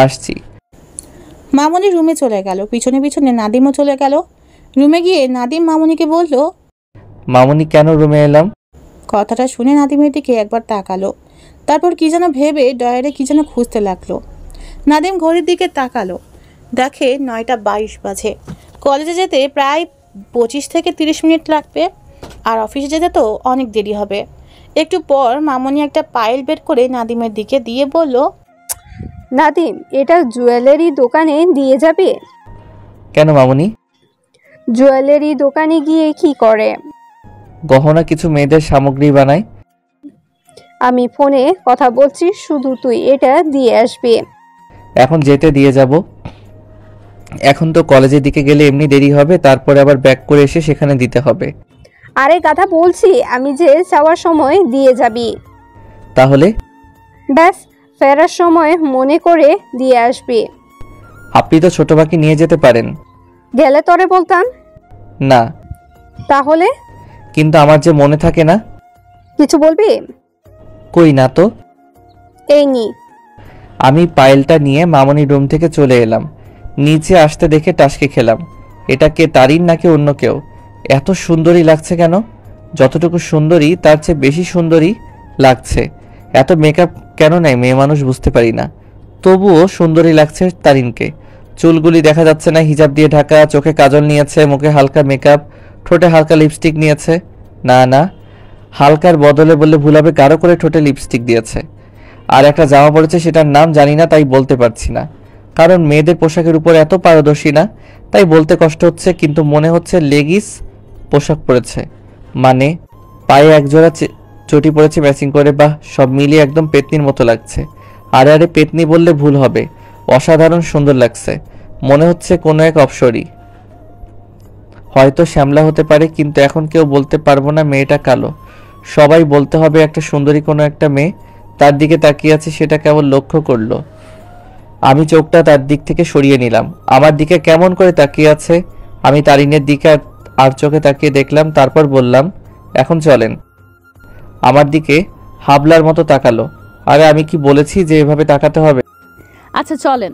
আসছি। মামুনি রুমে চলে গেল। পিছনে পিছনে নাদিমও চলে গেল। রুমে গিয়ে নাদিম মামুনিকে বলল, মামুনি কেন রুমে এলাম? কথাটা শুনে নাদিমের দিকে একবার তাকালো। তারপর কি যেন ভেবে ডয়ারে কি যেন খুঁজতে লাগলো। নাদিম ঘড়ির দিকে তাকালো, দেখে 9:22 বাজে। কলেজে যেতে প্রায় 25 থেকে 30 মিনিট লাগবে। আর অফিসে যেতে তো অনেক দেরি হবে। একটু পর মামুনি একটা পাইল বের করে নাদিমের দিকে দিয়ে বলল, নাদিম, এটা জুয়েলারি দোকানে দিয়ে যাবে? কেন মামুনি? জুয়েলারি দোকানে গিয়ে কি করে? গহনা কিছু মেয়েদের সামগ্রী বানায়। আমি ফোনে কথা বলছি, শুধু তুই এটা দিয়ে আসবি। এখন যেতে দিয়ে যাব। এখন তো কলেজের দিকে গেলে এমনি দেরি হবে, তারপরে আবার ব্যাক করে এসে সেখানে দিতে হবে। আরে কথা বলছি, আমি যে যাওয়ার সময় দিয়ে যাবি। তাহলে? ব্যাস, ফেরার সময় মনে করে দিয়ে আসবি। আপনি তো ছোট বাকি নিয়ে যেতে পারেন। গেলে তোরে বলতাম না। তাহলে? কিন্তু আমার যে মনে থাকে না। কিছু বলবি? কই না তো। এই নি। আমি পায়েলটা নিয়ে মামনির রুম থেকে চলে এলাম। নিচে আসতে দেখে টাসকে খেলাম। এটা কে, তারিন নাকি অন্য কেউ? এত সুন্দরী লাগছে কেন? যতটুকু সুন্দরী তার চেয়ে বেশি সুন্দরী লাগছে। এত মেকআপ কেন নেয় মেয়ে মানুষ বুঝতে পারি না, তবুও সুন্দরী লাগছে তারিনকে। চুলগুলি দেখা যাচ্ছে না, হিজাব দিয়ে ঢাকা, চোখে কাজল নিয়েছে, মুখে হালকা মেকআপ, ঠোঁটে হালকা লিপস্টিক নিয়েছে। না না, হালকার বদলে বললে ভুল হবে, গাঢ় করে ঠোঁটে লিপস্টিক দিয়েছে। আর একটা জামা পরেছে, সেটার নাম জানি না, তাই বলতে পারছি না, কারণ মেয়েদের পোশাকের উপর এত পারদর্শী না, তাই বলতে কষ্ট হচ্ছে। কিন্তু মনে হচ্ছে লেগিস পোশাক পরেছে, মানে পায়ে একজোড়া চটি পরেছে ম্যাচিং করে। বাহ, সব মিলিয়ে একদম পেতনির মতো লাগছে। আরে আরে, পেতনি বললে ভুল হবে, অসাধারণ সুন্দর লাগছে। মনে হচ্ছে কোনো এক অপসরী, হয়তো শ্যামলা হতে পারে, কিন্তু এখন কেউ বলতে পারবো না মেয়েটা কালো। সবাই বলতে হবে একটা সুন্দরী কোনো একটা মেয়ে তার দিকে তাকিয়ে আছে, সেটা কেবল লক্ষ্য করলো। আমি চোখটা তার দিক থেকে সরিয়ে নিলাম। আমার দিকে কেমন করে তাকিয়ে আছে। আমি তারিনের দিকে আর চোখে তাকিয়ে দেখলাম, তারপর বললাম, এখন চলেন। আমার দিকে হাবলার মতো তাকালো। আরে আমি কি বলেছি যে এভাবে তাকাতে হবে? আচ্ছা চলেন।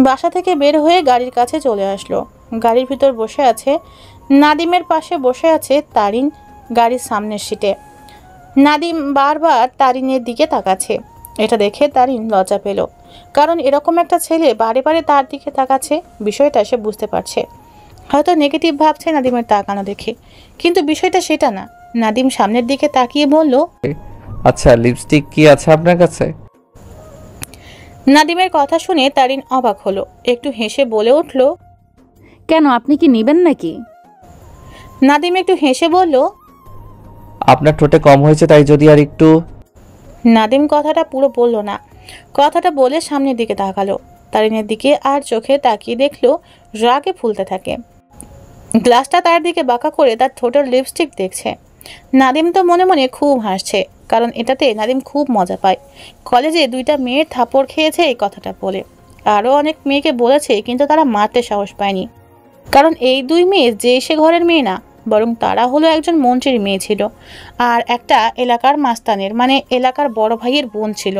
বাসা থেকে বের হয়ে গাড়ির কাছে চলে আসলো। গাড়ির ভিতর বসে আছে নাদিমের পাশে বসে আছে তারিন গাড়ির সামনের সিটে। নাদিম বারবার তারিনের দিকে তাকাচ্ছে। এটা দেখে তারিন লজ্জা পেল, কারণ এরকম একটা ছেলে বারে বারে তার দিকে তাকাচ্ছে। বিষয়টা সে বুঝতে পারছে, হয়তো নেগেটিভ ভাবছে নাদিমের তাকানো দেখে, কিন্তু বিষয়টা সেটা না। নাদিম সামনের দিকে তাকিয়ে বলল, আচ্ছা লিপস্টিক কি আছে আপনার কাছে? নাদিমের কথা শুনে তারিন অবাক হলো, একটু হেসে বলে উঠল, কেন, আপনি কি নেবেন নাকি? নাদিম একটু হেসে বলল, আপনার ঠোঁটে কম হয়েছে, তাই যদি আর একটু। নাদিম কথাটা পুরো বলল না, কথাটা বলে সামনের দিকে তাকালো। তারিনের দিকে আর চোখে তাকিয়ে দেখলো রাগে ফুলতে থাকে। গ্লাসটা তার দিকে বাঁকা করে তার ঠোঁটের লিপস্টিক দেখছে। নাদিম তো মনে মনে খুব হাসছে, কারণ এটাতে নাদিম খুব মজা পায়। কলেজে 2টা মেয়ের থাপড় খেয়েছে এই কথাটা বলে। আরও অনেক মেয়েকে বলেছে, কিন্তু তারা মারতে সাহস পায়নি, কারণ এই 2 মেয়ে যে সে ঘরের মেয়ে না, বরং তারা হলো একজন মন্ত্রীর মেয়ে ছিল, আর একটা এলাকার মাস্তানের, মানে এলাকার বড় ভাইয়ের বোন ছিল।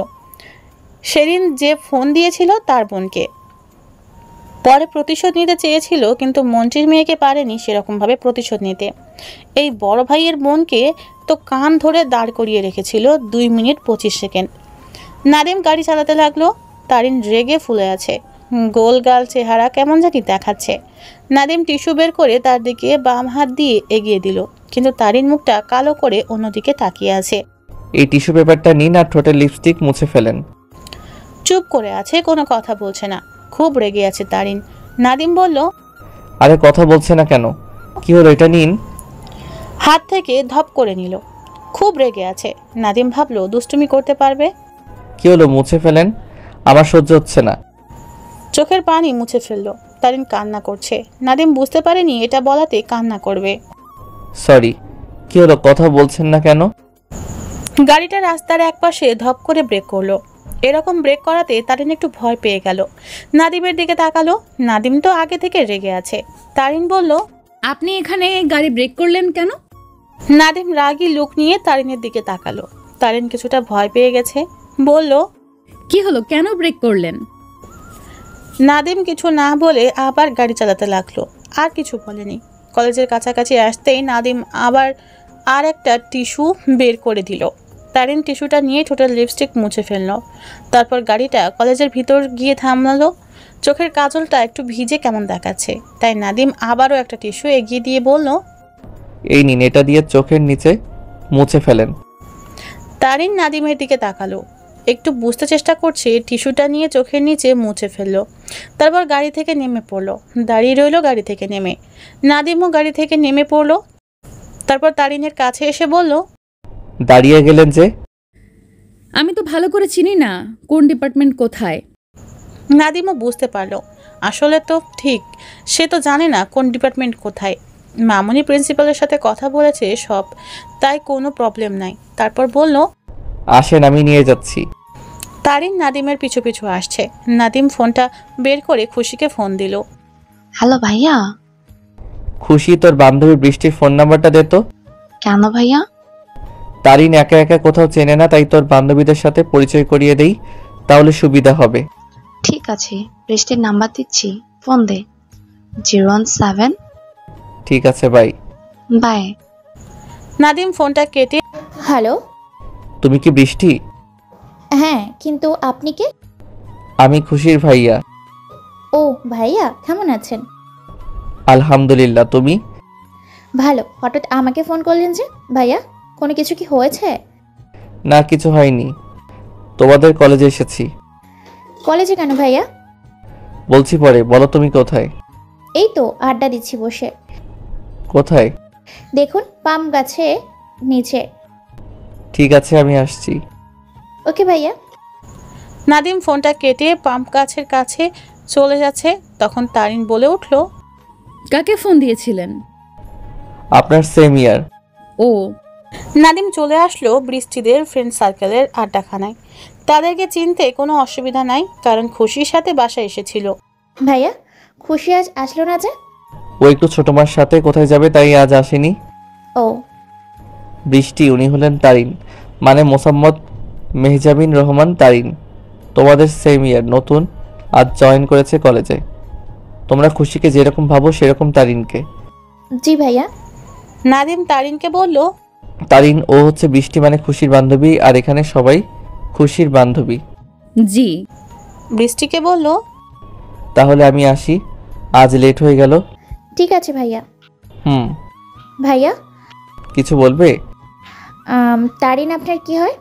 সেদিন যে ফোন দিয়েছিল তার বোনকে। পরে প্রতিশোধ নিতে চেয়েছিল, কিন্তু মন্ত্রীর মেয়েকে পারেনি সেরকমভাবে প্রতিশোধ নিতে। এই বড় ভাইয়ের বোনকে তো কান ধরে দাঁড় করিয়ে রেখেছিল 2 মিনিট 25 সেকেন্ড। নাদিম গাড়ি চালাতে লাগলো। তারিন রেগে ফুলে আছে, গোল গাল চেহারা কেমন জানি দেখাচ্ছে। নাদিম টিস্যু বের করে তার দিকে বাম হাত দিয়ে এগিয়ে দিল, কিন্তু তারিন মুখটা কালো করে অন্যদিকে তাকিয়ে আছে। এই টিস্যু পেপারটা নিন আর ঠোঁটের লিপস্টিক মুছে ফেলেন। চুপ করে আছে, কোনো কথা বলছে না। খুব রেগে আছে তারিন। নাদিম বলল, আরে কথা বলছে না কেন, কি হলো, এটা নিন। হাত থেকে ধপ করে নিল। খুব রেগে আছে। নাদিম ভাবলো দুষ্টুমি করতে পারবে। কি হলো, মুছে ফেলেন, আমার সহ্য হচ্ছে না। চোখের পানি মুছে ফেললো। তারিন কান্না করছে। নাদিম বুঝতে পারেনি এটা বলাতে কান্না করবে। সরি। কি হলো, কথা বলছেন না কেন? গাড়িটা রাস্তার একপাশে ধপ করে ব্রেক করলো। এরকম ব্রেক করাতে তারিন একটু ভয় পেয়ে গেল। নাদিমের দিকে তাকালো। নাদিম তো আগে থেকে রেগে আছে। তারিন বলল, আপনি এখানে গাড়ি ব্রেক করলেন কেন? নাদিম রাগী লুক নিয়ে তারিনের দিকে তাকালো। তারিন কিছুটা ভয় পেয়ে গেছে, বলল, কি হলো, কেন ব্রেক করলেন? নাদিম কিছু না বলে আবার গাড়ি চালাতে লাগলো, আর কিছু বলেনি। কলেজের কাছাকাছি আসতেই নাদিম আবার আর একটা টিস্যু বের করে দিল। তারিন টিস্যুটা নিয়ে ঠোঁটের লিপস্টিক মুছে ফেলল। তারপর গাড়িটা কলেজের ভিতর গিয়ে থামলো। চোখের কাজলটা একটু ভিজে কেমন দেখাচ্ছে, তাই নাদিম আবারও একটা টিস্যু এগিয়ে দিয়ে বলল, এই নিন, এটা দিয়ে চোখের নিচে মুছে ফেলেন। তারিন নাদিমের দিকে তাকালো। একটু বুঝতে চেষ্টা করছে, টিস্যুটা নিয়ে চোখের নিচে মুছে ফেললো। তারপর গাড়ি থেকে নেমে পড়লো। দাঁড়িয়ে রইল গাড়ি থেকে নেমে। নাদিমও গাড়ি থেকে নেমে পড়লো। তারপর তারিনের কাছে এসে বলল, দাঁড়িয়ে গেলেন যে? আমি তো ভালো করে চিনি না কোন ডিপার্টমেন্ট কোথায়। নাদিমও বুঝতে পারলো আসলে তো ঠিক সে তো জানে না কোন ডিপার্টমেন্ট কোথায়। মামুনি প্রিন্সিপালের সাথে কথা বলেছে সব, তাই কোনো প্রবলেম নাই। তারপর বলল, আসেন আমি নিয়ে যাচ্ছি। তারিন নাদিমের পিছু পিছু আসছে। নাদিম ফোনটা বের করে খুশিকে ফোন দিল। হ্যালো ভাইয়া। খুশি, তোর বান্ধবী বৃষ্টির ফোন নাম্বারটা দে তো। কেন ভাইয়া? তারিন একা একা কোথাও চেনে না, তাই তোর বান্ধবীদের সাথে পরিচয় করিয়ে দেই, তাহলে সুবিধা হবে। ঠিক আছে, বৃষ্টির নাম্বার দিচ্ছি, ফোন দে। 017। ঠিক আছে, বাই। বাই। নাদিম ফোনটা কেটে, হ্যালো, তুমি কি বৃষ্টি? হ্যাঁ, কিন্তু আপনি কে? আমি খুশির ভাইয়া। ও ভাইয়া, কেমন আছেন? আলহামদুলিল্লাহ, তুমি? ভালো। হঠাৎ আমাকে ফোন করলেন যে ভাইয়া, কোনো কিছু কি হয়েছে? না, কিছু হয়নি, তোমাদের কলেজে এসেছি। কলেজে কেন ভাইয়া? বলছি পরে, বলো তুমি কোথায়? এই তো আড্ডা দিচ্ছি বসে। কোথায়? দেখুন, পাম গাছে নিচে। ঠিক আছে, আমি আসছি। ওকে ভাইয়া। নাদিম ফোনটা কেটে পাম্প গাছের কাছে চলে যাচ্ছে। তখন তারিন বলে উঠল, কাকে ফোন দিয়েছিলেন? আপনার সেম ইয়ার। ও। নাদিম চলে আসলো বৃষ্টিদের ফ্রেন্ড সার্কেলের আড্ডাখানায়। তাদেরকে চিনতে কোনো অসুবিধা নাই, কারণ খুশির সাথে বাসায় এসেছিল। ভাইয়া, খুশি আজ আসলো না যে? ও একটু ছোট মার সাথে কোথায় যাবে, তাই আজ আসেনি। ও। বৃষ্টি, উনি হলেন তারিন, মানে মোসাম্মদ মেহজাবিন রহমান তারিন। তোমাদের সেম ইয়ার, নতুন, আজ জয়েন করেছে কলেজে। তোমরা খুশিকে যেরকম ভাবো সেরকম তারিনকে। জি ভাইয়া। নাদিম তারিনকে বলল, তারিন, ও হচ্ছে বৃষ্টি মানে খুশির বান্ধবী, আর এখানে সবাই খুশির বান্ধবী। জি। বৃষ্টিকে বলল, তাহলে আমি আসি, আজ লেট হয়ে গেল। ঠিক আছে ভাইয়া। ভাইয়া, কিছু বলবে? তারিন আপনার কি হয়?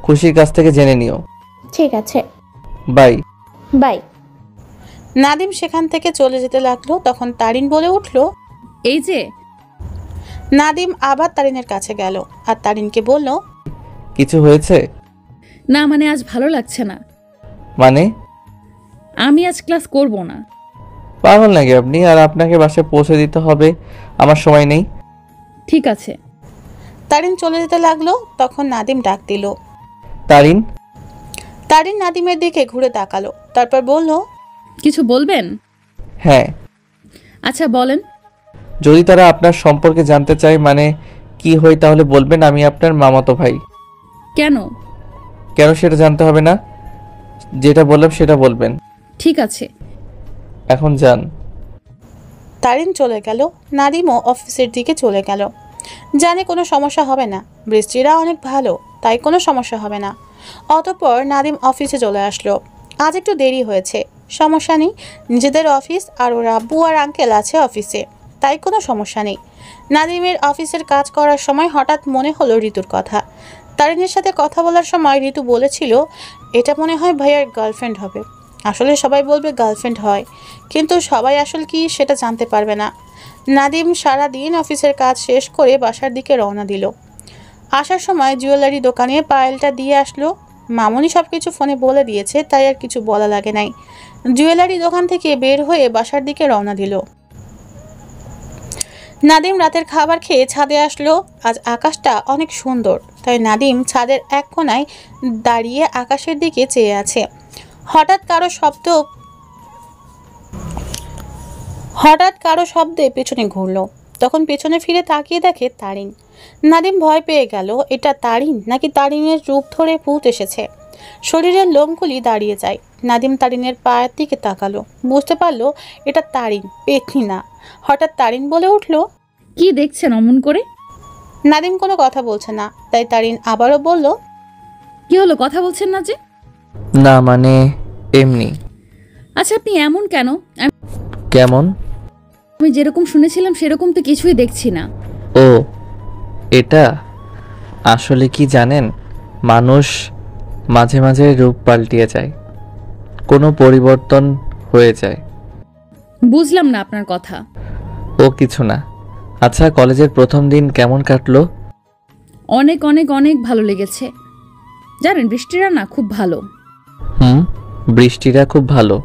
খুশির কাছ থেকে জেনে নিও। ঠিক আছে, বাই। বাই। নাদিম সেখান থেকে চলে যেতে লাগলো। তখন তারিন বলে উঠল, এই যে। নাদিম আবার তারিনের কাছে গেল আর তারিনকে বলল, কিছু হয়েছে? না, মানে আজ ভালো লাগছে না। মানে? আমি আজ ক্লাস করব না। পাগল নাকি আপনি? আর আপনাকে বাসায় পৌঁছে দিতে হবে, আমার সময় নেই। ঠিক আছে। তারিন চলে যেতে লাগলো। তখন নাদিম ডাক দিল, তারিন। তারিন নাদিমের দিকে ঘুরে তাকালো। তারপর বলল, কিছু বলবেন? হ্যাঁ। আচ্ছা বলেন। যদি তারা আপনার সম্পর্কে জানতে চায়, মানে কি হই, তাহলে বলবেন আমি আপনার মামাতো ভাই। কেন? কেন সেটা জানতে হবে না, যেটা বললাম সেটা বলবেন। ঠিক আছে, এখন যান। তারিন চলে গেল। নাদিমও অফিসের দিকে চলে গেল। জানে কোনো সমস্যা হবে না, বৃষ্টিরা অনেক ভালো, তাই কোনো সমস্যা হবে না। অতঃপর নাদিম অফিসে চলে আসলো। আজ একটু দেরি হয়েছে, সমস্যা নেই, নিজেদের অফিস আর ওর আব্বু আর আঙ্কেল আছে অফিসে, তাই কোনো সমস্যা নেই। নাদিমের অফিসের কাজ করার সময় হঠাৎ মনে হলো ঋতুর কথা। তারিনের সাথে কথা বলার সময় ঋতু বলেছিল, এটা মনে হয় ভাইয়ার গার্লফ্রেন্ড হবে। আসলে সবাই বলবে গার্লফ্রেন্ড হয়, কিন্তু সবাই আসলে কি সেটা জানতে পারবে না। নাদিম সারা দিন অফিসের কাজ শেষ করে বাসার দিকে রওনা দিল। আসার সময় জুয়েলারি দোকানে পায়েলটা দিয়ে আসলো। মামুনি সব কিছু ফোনে বলে দিয়েছে, তাই আর কিছু বলা লাগে নাই। জুয়েলারি দোকান থেকে বের হয়ে বাসার দিকে রওনা দিল। নাদিম রাতের খাবার খেয়ে ছাদে আসলো। আজ আকাশটা অনেক সুন্দর, তাই নাদিম ছাদের এক কোণায় দাঁড়িয়ে আকাশের দিকে চেয়ে আছে। হঠাৎ কারো শব্দে পেছনে ঘুরলো। তখন পেছনে ফিরে তাকিয়ে দেখে তারিন। নাদিম ভয় পেয়ে গেল, এটা তারিন নাকি তারিনের রূপ ধরে ভূত এসেছে। শরীরের লোমগুলি দাঁড়িয়ে যায়। নাদিম তারিনের পায়ের দিকে তাকালো, বুঝতে পারলো এটা তারিন, পেতনি না। হঠাৎ তারিন বলে উঠল, কি দেখছেন অমন করে? নাদিম কোনো কথা বলছে না, তাই তারিন আবারও বলল, কি হলো, কথা বলছেন না যে? না মানে এমনি। আচ্ছা আপনি এমন কেন? কেমন? আমি যেরকম শুনেছিলাম সেরকম তো কিছুই দেখছি না। ও এটা আসলে কি জানেন, মানুষ মাঝে মাঝে রূপ পাল্টিয়ে যায়, কোনো পরিবর্তন হয়ে যায়। বুঝলাম না আপনার কথা। ও কিছু না। আচ্ছা, কলেজের প্রথম দিন কেমন কাটলো? অনেক অনেক অনেক ভালো লেগেছে। জানেন বৃষ্টিরা না খুব ভালো। বৃষ্টিরা খুব ভালো।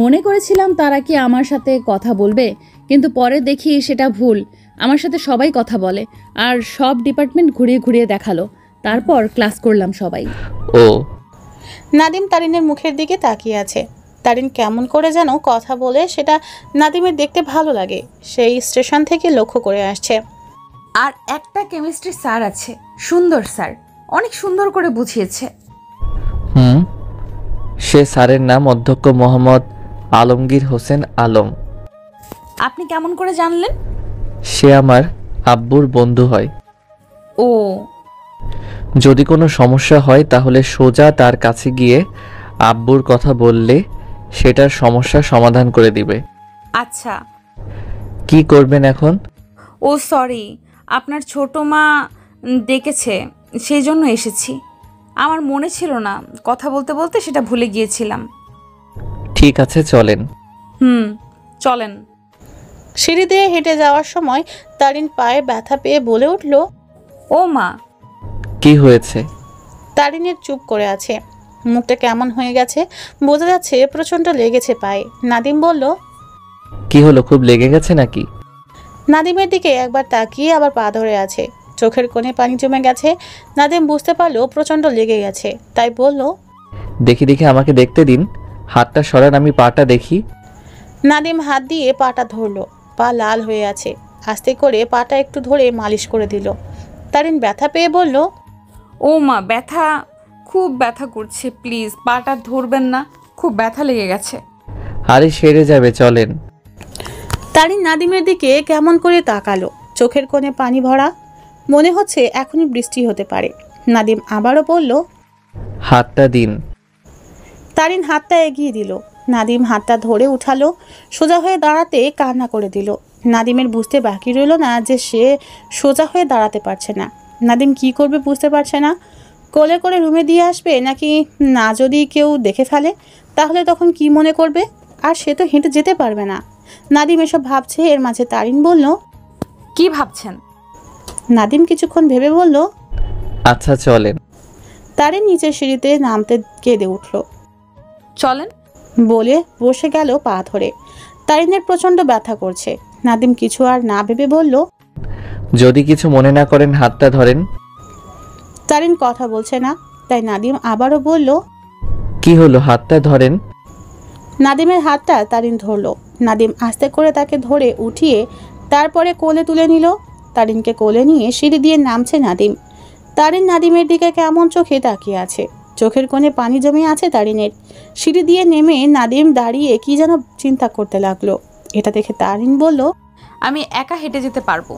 মনে করেছিলাম তারা কি আমার সাথে কথা বলবে, কিন্তু পরে দেখি সেটা ভুল। আমার সাথে সবাই কথা বলে আর সব ডিপার্টমেন্ট ঘুরিয়ে ঘুরিয়ে দেখালো। তারপর ক্লাস করলাম সবাই। ও। নাদিম তারিনের মুখের দিকে তাকিয়ে আছে। তারিন কেমন করে যেন কথা বলে সেটা নাদিমের দেখতে ভালো লাগে। সেই স্টেশন থেকে লক্ষ্য করে আসছে। আর একটা কেমিস্ট্রি স্যার আছে, সুন্দর স্যার, অনেক সুন্দর করে বুঝিয়েছে। সে স্যারের নাম অধ্যক্ষ মোহাম্মদ আলমগীর হোসেন আলম। আপনি কেমন করে জানলেন? সে আমার আব্বুর বন্ধু হয়। ও। যদি কোনো সমস্যা হয় তাহলে সোজা তার কাছে গিয়ে আব্বুর কথা বললে সেটার সমস্যা সমাধান করে দিবে। আচ্ছা। কি করবেন এখন? ও সরি, আপনার ছোট মা ডেকেছে, সেই জন্য এসেছি। আমার মনে ছিল না, কথা বলতে বলতে সেটা ভুলে গিয়েছিলাম। ঠিক আছে, চলেন। চলেন। সিঁড়ি দিয়ে হেঁটে যাওয়ার সময় তারিন পায়ে ব্যথা পেয়ে বলে উঠল, ও মা। কি হয়েছে? তারিনের চুপ করে আছে, মুখটা কেমন হয়ে গেছে, বোঝা যাচ্ছে প্রচন্ড লেগেছে পায়ে। নাদিম বলল, কি হলো, খুব লেগে গেছে নাকি? নাদিমের দিকে একবার তাকিয়ে আবার পা ধরে আছে, চোখের কোণে পানি জমে গেছে। নাদিম বুঝতে পারলো প্রচন্ড লেগে গেছে, তাই বলল, দেখি দেখি, আমাকে দেখতে দিন, হাতটা সরান, আমি পাটা দেখি। নাদিম হাত দিয়ে পাটা ধরলো, পা লাল হয়ে আছে। আস্তে করে পাটা একটু ধরে মালিশ করে দিল। তারিন ব্যথা পেয়ে বলল, ও মা, ব্যথা, খুব ব্যথা করছে, প্লিজ পাটা ধরবেন না, খুব ব্যথা লেগে গেছে। আরে সেরে যাবে, চলেন। তারিন নাদিমের দিকে কেমন করে তাকালো, চোখের কোণে পানি ভরা, মনে হচ্ছে এখনই বৃষ্টি হতে পারে। নাদিম আবারও বলল, হাতটা দিন। তারিন হাতটা এগিয়ে দিল। নাদিম হাতটা ধরে উঠালো, সোজা হয়ে দাঁড়াতে কান্না করে দিল। নাদিমের বুঝতে বাকি রইল না যে সে সোজা হয়ে দাঁড়াতে পারছে না। নাদিম কি করবে বুঝতে পারছে না। কোলে করে রুমে দিয়ে আসবে নাকি না, যদি কেউ দেখে ফেলে তাহলে তখন কি মনে করবে, আর সে তো হেঁটে যেতে পারবে না। নাদিম এসব ভাবছে, এর মাঝে তারিন বলল, কি ভাবছেন? নাদিম কিছুক্ষণ ভেবে বলল, আচ্ছা চলেন। তারিন নিচের সিঁড়িতে নামতে কেঁদে উঠল। চলেন বলে বসে গেল পা ধরে। তারিনের প্রচন্ড ব্যথা করছে। নাদিম কিছু আর না ভেবে বলল, যদি কিছু মনে না করেন হাতটা ধরেন। তারিন কথা বলছে না, তাই নাদিম আবারও বলল, কি হলো, হাতটা ধরেন। নাদিমের হাতটা তারিন ধরলো। নাদিম আস্তে করে তাকে ধরে উঠিয়ে তারপরে কোলে তুলে নিল। তারিনকে কোলে নিয়ে সিঁড়ি দিয়ে নামছে নাদিম। তারিন নাদিমের দিকে কেমন চোখে তাকিয়ে আছে, চোখের কোণে পানি জমে আছে তারিনের। সিঁড়ি দিয়ে নেমে নাদিম দাঁড়িয়ে কি যেন চিন্তা করতে লাগলো। এটা দেখে তারিন বলল, আমি একা হেঁটে যেতে পারবো।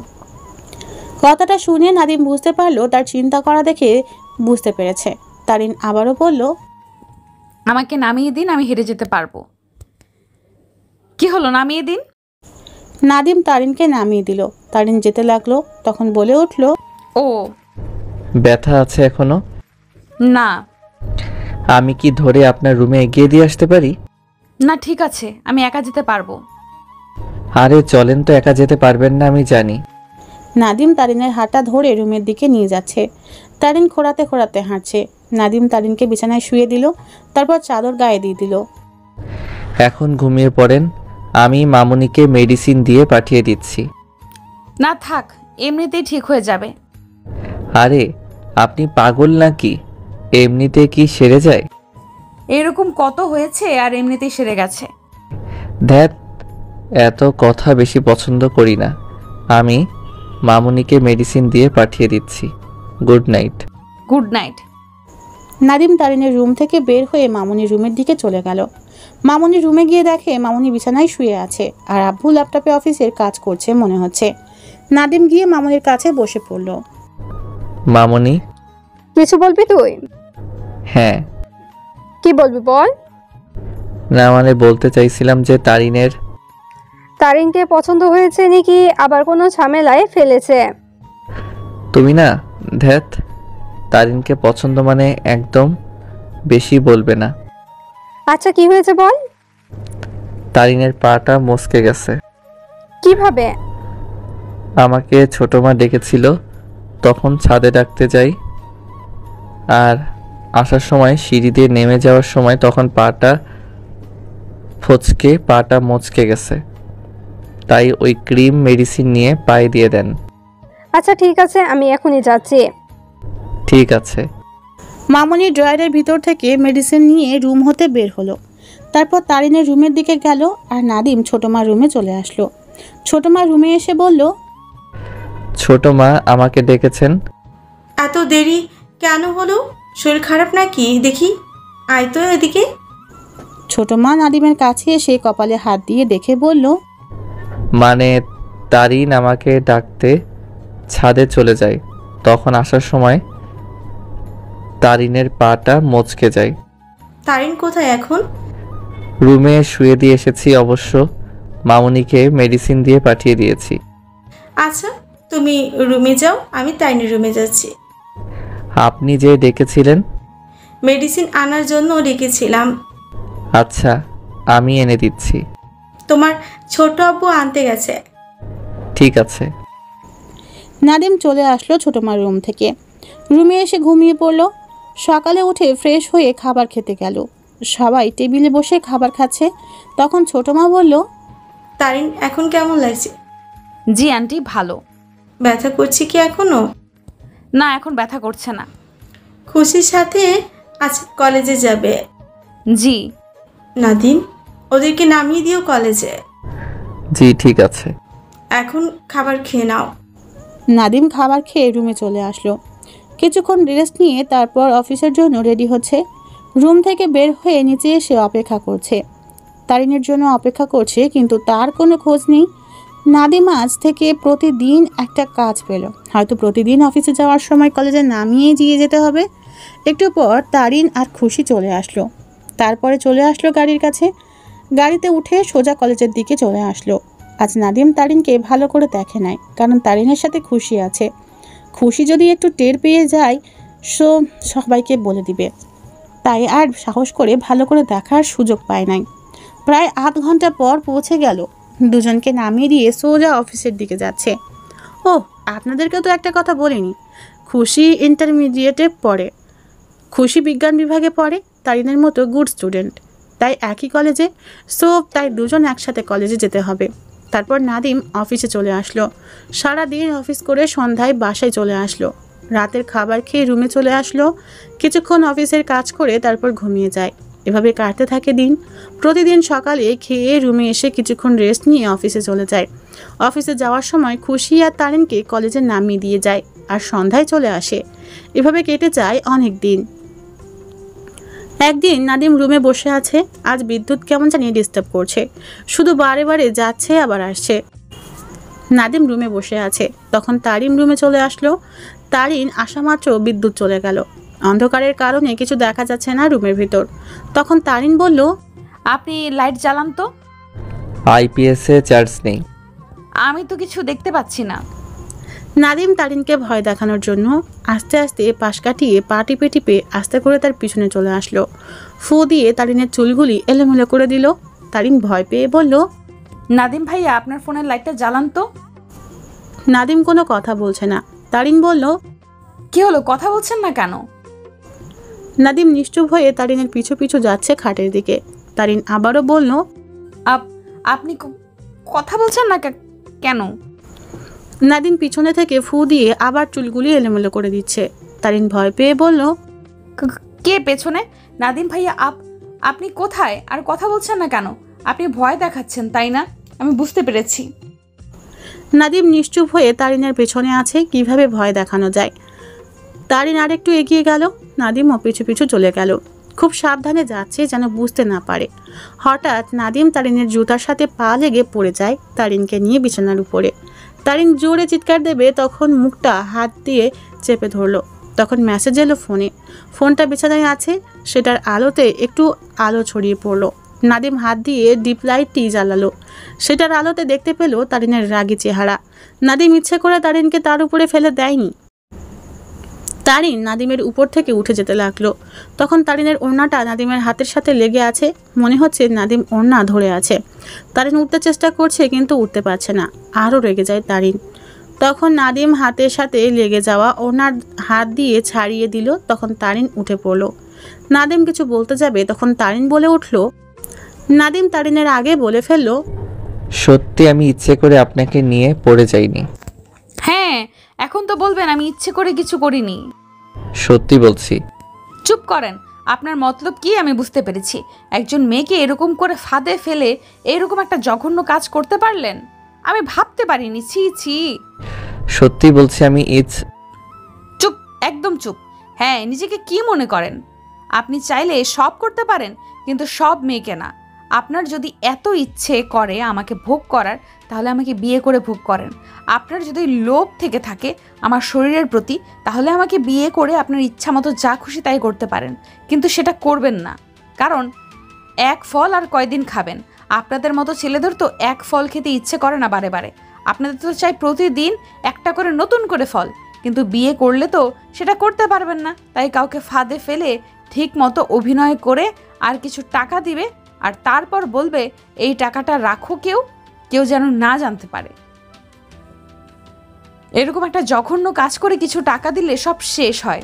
কথাটা শুনে নাদিম বুঝতে পারলো তার চিন্তা করা দেখে বুঝতে পেরেছে। তারিন আবারও বলল, আমাকে নামিয়ে দিন, আমি হেঁটে যেতে পারবো। কি হলো, নামিয়ে দিন। নাদিম তারিনকে নামিয়ে দিল। তারিন যেতে লাগলো, তখন বলে উঠল, ও, ব্যথা আছে এখনো? না। আমি কি ধরে আপনার রুমে এগিয়ে দিয়ে আসতে পারি? না, ঠিক আছে, আমি একা যেতে পারবো। আরে চলেন তো, একা যেতে পারবেন না আমি জানি। নাদিম তারিনের হাতটা ধরে রুমের দিকে নিয়ে যাচ্ছে। তারিন খোঁড়াতে খোঁড়াতে হাঁটছে। নাদিম তারিনকে বিছানায় শুয়ে দিল, তারপর চাদর গায়ে দিয়ে দিল। এখন ঘুমিয়ে পড়েন, আমি মামুনিকে মেডিসিন দিয়ে পাঠিয়ে দিচ্ছি। না থাক, এমনিতেই ঠিক হয়ে যাবে। আরে আপনি পাগল নাকি, এমনিতে কি সেরে যায়? এরকম কত হয়েছে আর এমনিতেই সেরে গেছে। ধ্যাত, এত কথা বেশি পছন্দ করি না। আমি মামুনিকে মেডিসিন দিয়ে পাঠিয়ে দিচ্ছি। Good night. Good night. Nadim তারিনের রুম থেকে বের হয়ে মামুনির রুমের দিকে চলে গেল। মামুনির রুমে গিয়ে দেখে মামুনি বিছানায় শুয়ে আছে আর আব্বু ল্যাপটপে অফিসের কাজ করছে মনে হচ্ছে। নাদিম গিয়ে মামুনির কাছে বসে পড়ল। মামুনি, কিছু বলবি তুই? হ্যাঁ। কি বলবি বল। না মানে বলতে চাইছিলাম যে তারিনকে পছন্দ হয়েছে নাকি আবার কোনো ঝামেলায় ফেলেছে? তুমি না, ধ্যাত, তারিনকে পছন্দ মানে একদম বেশি বলবে না। আচ্ছা কি হয়েছে বল। তারিনের পাটা মচকে গেছে। কিভাবে? আমাকে ছোট মা ডেকেছিল, তখন ছাদে ডাকতে যাই, আর আসার সময় সিঁড়ি দিয়ে নেমে যাওয়ার সময় তখন পাটা মচকে গেছে, তাই ওই ক্রিম মেডিসিন নিয়ে পায়ে দিয়ে দেন। আচ্ছা ঠিক আছে, আমি এখনই যাচ্ছি। ঠিক আছে। মামনি ড্রয়ারের ভিতর থেকে মেডিসিন নিয়ে রুম হতে বের হলো। তারপর তারিনের রুমের দিকে গেল আর নাদিম ছোট মার রুমে চলে আসলো। ছোট মা রুমে এসে বলল, ছোট মা আমাকে ডেকেছেন? এত দেরি কেন হলো? শরীর খারাপ নাকি? দেখি, আয় তো এদিকে। ছোট মা নাদিমের কাছে এসে কপালে হাত দিয়ে দেখে বলল, মানে তারিন আমাকে ডাকতে ছাদে চলে যায়, তখন আসার সময় তারিনের পাটা মচকে যায়। তারিন কোথায় এখন? রুমে শুয়ে দিয়ে এসেছি, অবশ্য মামুনিকে মেডিসিন দিয়ে পাঠিয়ে দিয়েছি। আচ্ছা তুমি রুমে যাও, আমি তারিনের রুমে যাচ্ছি। আপনি যে ডেকেছিলেন? মেডিসিন আনার জন্য ডেকেছিলাম। আচ্ছা আমি এনে দিচ্ছি। তোমার ছোট আব্বু আনতে গেছে। ঠিক আছে। নাদিম চলে আসলো ছোট মার রুম থেকে। রুমে এসে ঘুমিয়ে পড়ল। সকালে উঠে ফ্রেশ হয়ে খাবার খেতে গেল। সবাই টেবিলে বসে খাবার খাচ্ছে। তখন ছোট মা বলল, তারিন এখন কেমন লাগছে? জি আন্টি ভালো। ব্যথা করছে কি এখনো? না এখন ব্যথা করছে না। খুশির সাথে আজ কলেজে যাবে? জি। নাদিম ওদেরকে নামিয়ে দিও কলেজে। জি ঠিক আছে। এখন খাবার খেয়ে নাও। নাদিম খাবার খেয়ে রুমে চলে আসলো। কিছুক্ষণ রেস্ট নিয়ে তারপর অফিসের জন্য রেডি হচ্ছে। রুম থেকে বের হয়ে নিচে এসে অপেক্ষা করছে। তারিনের জন্য অপেক্ষা করছে, কিন্তু তার কোনো খোঁজ নেই। নাদিম আজ থেকে প্রতিদিন একটা কাজ পেল। হয়তো প্রতিদিন অফিসে যাওয়ার সময় কলেজে নামিয়ে দিয়ে যেতে হবে। একটু পর তারিন আর খুশি চলে আসলো। তারপরে চলে আসলো গাড়ির কাছে। গাড়িতে উঠে সোজা কলেজের দিকে চলে আসলো। আজ নাদিম তারিনকে ভালো করে দেখে নাই, কারণ তারিনের সাথে খুশি আছে। খুশি যদি একটু টের পেয়ে যায় সবাইকে বলে দিবে, তাই আর সাহস করে ভালো করে দেখার সুযোগ পায় নাই। প্রায় আধ ঘন্টা পর পৌঁছে গেল। দুজনকে নামিয়ে দিয়ে সোজা অফিসের দিকে যাচ্ছে। ও আপনাদেরকে তো একটা কথা বলিনি, খুশি ইন্টারমিডিয়েটে পড়ে। খুশি বিজ্ঞান বিভাগে পড়ে, তারিনের মতো গুড স্টুডেন্ট, তাই একই কলেজে। তাই দুজন একসাথে কলেজে যেতে হবে। তারপর নাদিম অফিসে চলে আসলো। সারাদিন অফিস করে সন্ধ্যায় বাসায় চলে আসলো। রাতের খাবার খেয়ে রুমে চলে আসলো। কিছুক্ষণ অফিসের কাজ করে তারপর ঘুমিয়ে যায়। এভাবে কাটতে থাকে দিন। প্রতিদিন সকালে খেয়ে রুমে এসে কিছুক্ষণ রেস্ট নিয়ে অফিসে চলে যায়। অফিসে যাওয়ার সময় খুশি আর তারিনকে কলেজে নামিয়ে দিয়ে যায়, আর সন্ধ্যায় চলে আসে। এভাবে কেটে যায় অনেক দিন। একদিন নাদিম রুমে বসে আছে। আজ বিদ্যুৎ কেমন জানি ডিস্টার্ব করছে, শুধু বারে বারে যাচ্ছে আবার আসছে। নাদিম রুমে বসে আছে, তখন তারিন রুমে চলে আসলো। তারিন আসা মাত্র বিদ্যুৎ চলে গেল। অন্ধকারের কারণে কিছু দেখা যাচ্ছে না রুমের ভিতর। তখন তারিন বলল, আপনি লাইট জ্বালান তো। আইপিএসে চার্জ নেই। আমি তো কিছু দেখতে পাচ্ছি না। নাদিম তারিনকে ভয় দেখানোর জন্য আস্তে আস্তে পাশ কাটিয়ে পা টিপে টিপে আস্তে করে তার পিছনে চলে আসলো। ফু দিয়ে তারিনের চুলগুলি এলোমেলো করে দিল। তারিন ভয় পেয়ে বলল, নাদিম ভাইয়া আপনার ফোনের লাইটটা জ্বালান তো। নাদিম কোনো কথা বলছে না। তারিন বলল, কি হলো, কথা বলছেন না কেন? নাদিম নিশ্চুপ হয়ে তারিনের পিছু পিছু যাচ্ছে খাটের দিকে। তারিন আবারও বলল, আপনি কথা বলছেন না কেন? নাদিম পিছনে থেকে ফু দিয়ে আবার চুলগুলি এলোমেলো করে দিচ্ছে। তারিন ভয় পেয়ে বলল, কে পেছনে? নাদিম ভাইয়া আপনি কোথায় আর কথা বলছেন না কেন? আপনি ভয় দেখাচ্ছেন তাই না? আমি বুঝতে পেরেছি। নাদিম নিশ্চুপ হয়ে তারিনের পেছনে আছে, কিভাবে ভয় দেখানো যায়। তারিন আরেকটু এগিয়ে গেল। নাদিমও পিছু পিছু চলে গেল। খুব সাবধানে যাচ্ছে যেন বুঝতে না পারে। হঠাৎ নাদিম তারিনের জুতার সাথে পা লেগে পড়ে যায় তারিনকে নিয়ে বিছানার উপরে। তারিন জোরে চিৎকার দেবে, তখন মুখটা হাত দিয়ে চেপে ধরলো। তখন মেসেজ এলো ফোনে। ফোনটা বিছানায় আছে, সেটার আলোতে একটু আলো ছড়িয়ে পড়লো। নাদিম হাত দিয়ে ডিপ লাইটটি জ্বালালো। সেটার আলোতে দেখতে পেল তারিনের রাগী চেহারা। নাদিম ইচ্ছে করে তারিনকে তার উপরে ফেলে দেয়নি। তারিন নাদিমের উপর থেকে উঠে যেতে লাগলো। তখন তারিনের ওড়নাটা নাদিমের হাতের সাথে লেগে আছে, মনে হচ্ছে নাদিম ওড়না ধরে আছে। তারিন উঠতে চেষ্টা করছে কিন্তু উঠতে পারছে না। আরও রেগে যায় তারিন। তখন নাদিম হাতের সাথে লেগে যাওয়া ওড়নার হাত দিয়ে ছাড়িয়ে দিল। তখন তারিন উঠে পড়ল। নাদিম কিছু বলতে যাবে তখন তারিন বলে উঠল। নাদিম তারিনের আগে বলে ফেলল, সত্যি আমি ইচ্ছে করে আপনাকে নিয়ে পড়ে যাইনি। হ্যাঁ, এখন তো বলবেন আমি ইচ্ছে করে কিছু করিনি। সত্যি বলছি। চুপ করেন, আপনার মতলব কি আমি বুঝতে পেরেছি। একজন মেয়েকে এরকম করে ফাঁদে ফেলে এরকম একটা জঘন্য কাজ করতে পারলেন, আমি ভাবতে পারিনি। ছি ছি। সত্যি বলছি আমি চুপ, একদম চুপ। হ্যাঁ, নিজেকে কি মনে করেন? আপনি চাইলে সব করতে পারেন, কিন্তু সব মেয়েকে না। আপনার যদি এত ইচ্ছে করে আমাকে ভোগ করার, তাহলে আমাকে বিয়ে করে ভোগ করেন। আপনার যদি লোভ থেকে থাকে আমার শরীরের প্রতি, তাহলে আমাকে বিয়ে করে আপনার ইচ্ছা মতো যা খুশি তাই করতে পারেন, কিন্তু সেটা করবেন না। কারণ এক ফল আর কয়দিন খাবেন? আপনাদের মতো ছেলেদের তো এক ফল খেতে ইচ্ছে করে না বারে বারে। আপনাদের তো চাই প্রতিদিন একটা করে নতুন করে ফল, কিন্তু বিয়ে করলে তো সেটা করতে পারবেন না। তাই কাউকে ফাঁদে ফেলে ঠিক মতো অভিনয় করে আর কিছু টাকা দিবে, আর তারপর বলবে এই টাকাটা রাখো, কেউ যেন না জানতে পারে। এরকম একটা জঘন্য কাজ করে কিছু টাকা দিলে সব শেষ হয়।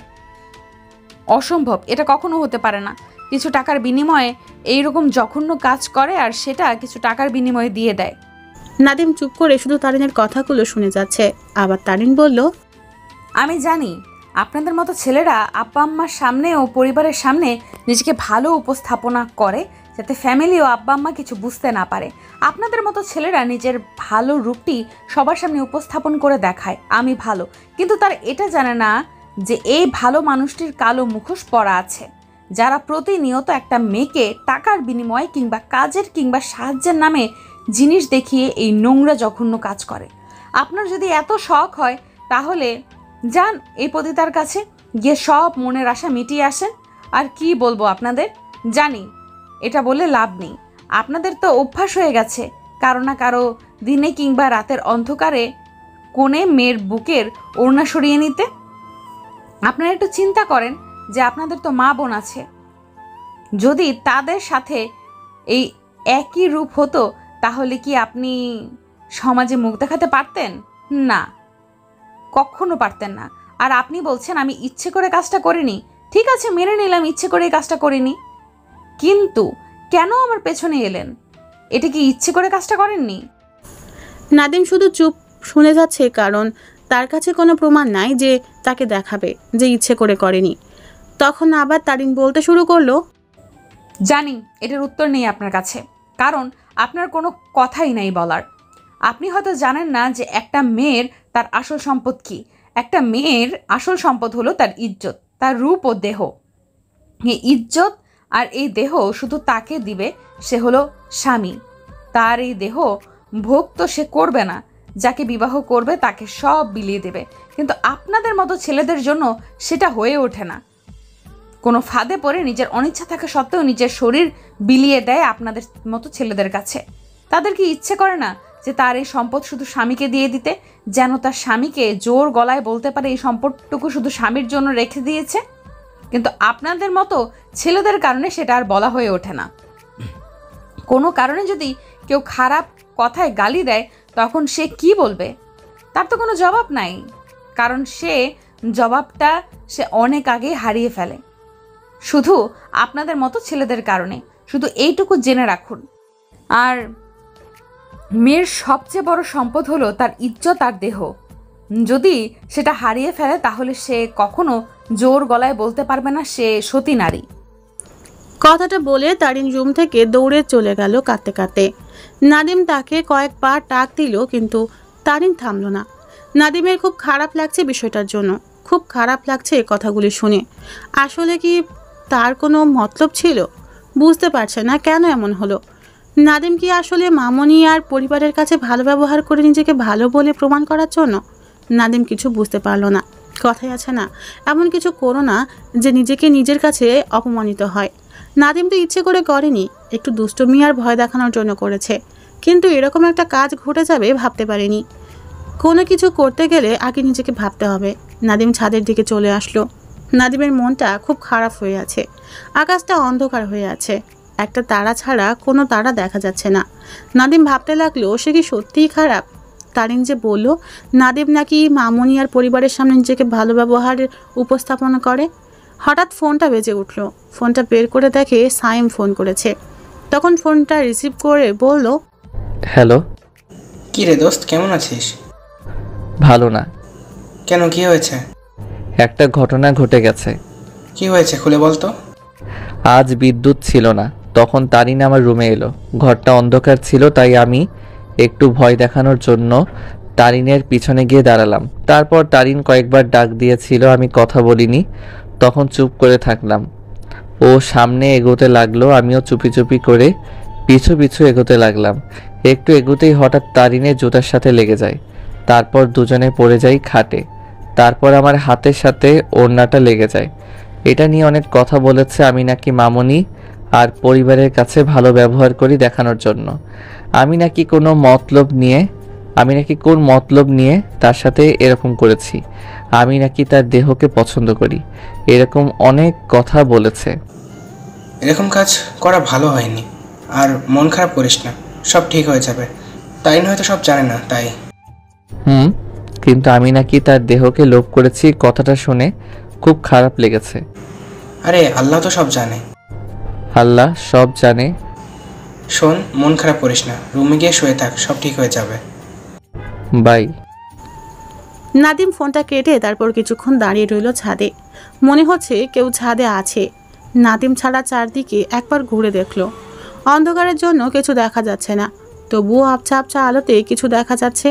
অসম্ভব, এটা কখনো হতে পারে না। কিছু টাকার বিনিময়ে এইরকম জঘন্য কাজ করে আর সেটা কিছু টাকার বিনিময়ে দিয়ে দেয়। নাদিম চুপ করে শুধু তারিনের কথাগুলো শুনে যাচ্ছে। আবার তারিন বলল, আমি জানি আপনাদের মতো ছেলেরা আব্বা আম্মার সামনে ও পরিবারের সামনে নিজেকে ভালো উপস্থাপনা করে, যাতে ফ্যামিলি ও আব্বা আম্মা কিছু বুঝতে না পারে। আপনাদের মতো ছেলেরা নিজের ভালো রূপটি সবার সামনে উপস্থাপন করে দেখায় আমি ভালো, কিন্তু তারা এটা জানে না যে এই ভালো মানুষটির কালো মুখোশ পরা আছে, যারা প্রতিনিয়ত একটা মেয়েকে টাকার বিনিময়ে কিংবা কাজের কিংবা সাহায্যের নামে জিনিস দেখিয়ে এই নোংরা জঘন্য কাজ করে। আপনার যদি এত শখ হয় তাহলে যান এই পতিতার কাছে, গিয়ে সব মনের আশা মিটিয়ে আসেন। আর কি বলবো আপনাদের, জানি এটা বলে লাভ নেই। আপনাদের তো অভ্যাস হয়ে গেছে কারো না কারো দিনে কিংবা রাতের অন্ধকারে কোণে মেয়ের বুকের ওড়না সরিয়ে নিতে। আপনারা একটু চিন্তা করেন যে আপনাদের তো মা বোন আছে, যদি তাদের সাথে এই একই রূপ হতো তাহলে কি আপনি সমাজে মুখ দেখাতে পারতেন? না, কখনো পারতেন না। আর আপনি বলছেন আমি ইচ্ছে করে কাজটা করিনি। ঠিক আছে, মেনে নিলাম ইচ্ছে করে কাজটা করিনি, কিন্তু কেন আমার পেছনে এলেন? এটা কি ইচ্ছে করে কাজটা করেননি? নাদিম শুধু চুপ শুনে যাচ্ছে, কারণ তার কাছে কোনো প্রমাণ নাই যে তাকে দেখাবে যে ইচ্ছে করে করেনি। তখন আবার তারিন বলতে শুরু করলো, জানি এটার উত্তর নেই আপনার কাছে, কারণ আপনার কোনো কথাই নাই বলার। আপনি হয়তো জানেন না যে একটা মেয়ের তার আসল সম্পদ কি। একটা মেয়ের আসল সম্পদ হলো তার ইজ্জত, তার রূপ ও দেহ। এই ইজ্জত আর এই দেহ শুধু তাকে দিবে সে হলো স্বামী। তার এই দেহ ভোগ তো সে করবে না, যাকে বিবাহ করবে তাকে সব বিলিয়ে দেবে। কিন্তু আপনাদের মতো ছেলেদের জন্য সেটা হয়ে ওঠে না। কোনো ফাঁদে পড়ে নিজের অনিচ্ছা থাকা সত্ত্বেও নিজের শরীর বিলিয়ে দেয় আপনাদের মতো ছেলেদের কাছে। তাদের কি ইচ্ছে করে না যে তার এই সম্পদ শুধু স্বামীকে দিয়ে দিতে, যেন তার স্বামীকে জোর গলায় বলতে পারে এই সম্পদটুকু শুধু স্বামীর জন্য রেখে দিয়েছে? কিন্তু আপনাদের মতো ছেলেদের কারণে সেটা আর বলা হয়ে ওঠে না। কোনো কারণে যদি কেউ খারাপ কথায় গালি দেয় তখন সে কি বলবে? তার তো কোনো জবাব নাই, কারণ সে জবাবটা সে অনেক আগে হারিয়ে ফেলে, শুধু আপনাদের মতো ছেলেদের কারণে। শুধু এইটুকু জেনে রাখুন। আর মেয়ের সবচেয়ে বড় সম্পদ হলো তার ইজ্জত আর দেহ। যদি সেটা হারিয়ে ফেলে তাহলে সে কখনো জোর গলায় বলতে পারবে না সে সতী নারী। কথাটা বলে তারিন রুম থেকে দৌড়ে চলে গেল কাঁদতে কাঁদতে। নাদিম তাকে কয়েকবার ডাক দিল, কিন্তু তারিন থামল না। নাদিমের খুব খারাপ লাগছে বিষয়টার জন্য, খুব খারাপ লাগছে কথাগুলি শুনে। আসলে কি তার কোনো মতলব ছিল? বুঝতে পারছে না কেন এমন হলো। নাদিম কি আসলে মামনি আর পরিবারের কাছে ভালো ব্যবহার করে নিজেকে ভালো বলে প্রমাণ করার জন্য? নাদিম কিছু বুঝতে পারল না। কথাই আছে না, এমন কিছু করো না যে নিজেকে নিজের কাছে অপমানিত হয়। নাদিম তো ইচ্ছে করে করেনি, একটু দুষ্টুমি আর ভয় দেখানোর জন্য করেছে, কিন্তু এরকম একটা কাজ ঘটে যাবে ভাবতে পারেনি। কোনো কিছু করতে গেলে আগে নিজেকে ভাবতে হবে। নাদিম ছাদের দিকে চলে আসলো। নাদিমের মনটা খুব খারাপ হয়ে আছে। আকাশটা অন্ধকার হয়ে আছে, একটা তারা ছাড়া কোনো তারা দেখা যাচ্ছে না। নাদিম ভাবতে লাগলো সে কি সত্যিই খারাপ? তারিন যে বলল নাদিম নাকি মামুনি আর পরিবারের সামনে নিজেকে ভালো ব্যবহার উপস্থাপন করে। হঠাৎ ফোনটা বেজে উঠল। ফোনটা বের করে দেখে সাইম ফোন করেছে। তখন ফোনটা রিসিভ করে বলল, হ্যালো। কি রে দোস্ত, কেমন আছিস? ভালো না। কেন, কি হয়েছে? একটা ঘটনা ঘটে গেছে। কি হয়েছে খুলে বল তো। আজ বিদ্যুৎ ছিল না, তখন তারিন আমার রুমে এলো। ঘরটা অন্ধকার ছিল, তাই আমি একটু ভয় দেখানোর জন্য তারিনের পিছনে গিয়ে দাঁড়ালাম। তারপর তারিন কয়েকবার ডাক দিয়েছিল, আমি কথা বলিনি, তখন চুপ করে থাকলাম। ও সামনে এগোতে লাগলো, আমিও চুপি চুপি করে পিছু পিছু এগোতে লাগলাম। একটু এগোতেই হঠাৎ তারিনের জুতার সাথে লেগে যায়। তারপর দুজনে পড়ে যাই খাটে। তারপর আমার হাতের সাথে ওড়নাটা লেগে যায়। এটা নিয়ে অনেক কথা বলেছে, আমি নাকি মামুনি আর পরিবারের কাছে ভালো ব্যবহার করি দেখানোর জন্য। আমি নাকি কোন মতলব নিয়ে তার সাথে এরকম করেছি। আমি নাকি তার দেহকে পছন্দ করি, এরকম অনেক কথা বলেছে। এরকম কাজ করা ভালো হয়নি, আর মন খারাপ করিস না, সব ঠিক হয়ে যাবে। তাই হয়তো সব জানে না তাই। কিন্তু আমি নাকি তার দেহকে লোভ করেছি, কথাটা শুনে খুব খারাপ লেগেছে। আরে আল্লাহ তো সব জানে। আল্লাহ সব জানে। শোন, মন খারাপ করিস না, রুমে গিয়ে শুয়ে থাক, সব ঠিক হয়ে যাবে। বাই। নাদিম ফোনটা কেটে তারপর কিছুক্ষণ দাঁড়িয়ে রইল ছাদে। মনে হচ্ছে কেউ ছাদে আছে। নাদিম ছাড়া চারদিকে একবার ঘুরে দেখলো। অন্ধকারের জন্য কিছু দেখা যাচ্ছে না, তবুও আবছা আবছা আলোতে কিছু দেখা যাচ্ছে।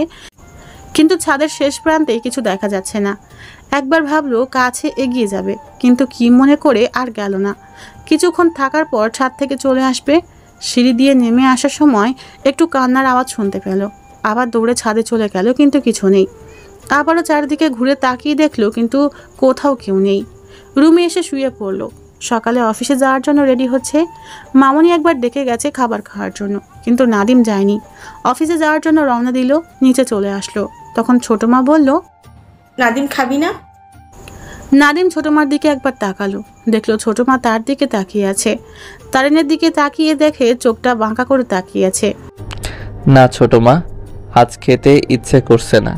কিন্তু ছাদের শেষ প্রান্তে কিছু দেখা যাচ্ছে না। একবার ভাবলো কাছে এগিয়ে যাবে, কিন্তু কি মনে করে আর গেল না। কিছুক্ষণ থাকার পর ছাদ থেকে চলে আসবে। সিঁড়ি দিয়ে নেমে আসার সময় একটু কান্নার আওয়াজ শুনতে পেল। আবার দৌড়ে ছাদে চলে গেল, কিন্তু কিছু নেই। আবারও চারিদিকে ঘুরে তাকিয়ে দেখলো, কিন্তু কোথাও কেউ নেই। রুমে এসে শুয়ে পড়লো। সকালে অফিসে যাওয়ার জন্য রেডি হচ্ছে। মামুনি একবার ডেকে গেছে খাবার খাওয়ার জন্য, কিন্তু নাদিম যায়নি। অফিসে যাওয়ার জন্য রওনা দিল, নিচে চলে আসলো। তখন ছোট মা বলল, নাদিম খাবি না? নাদিম ছোট মার দিকে একবার তাকালো, দেখলো ছোট মা তার দিকে তাকিয়ে আছে। তারিনের দিকে তাকিয়ে দেখে চোখটা বাঁকা করে তাকিয়ে আছে। না ছোট মা, আজ খেতে ইচ্ছে করছে না।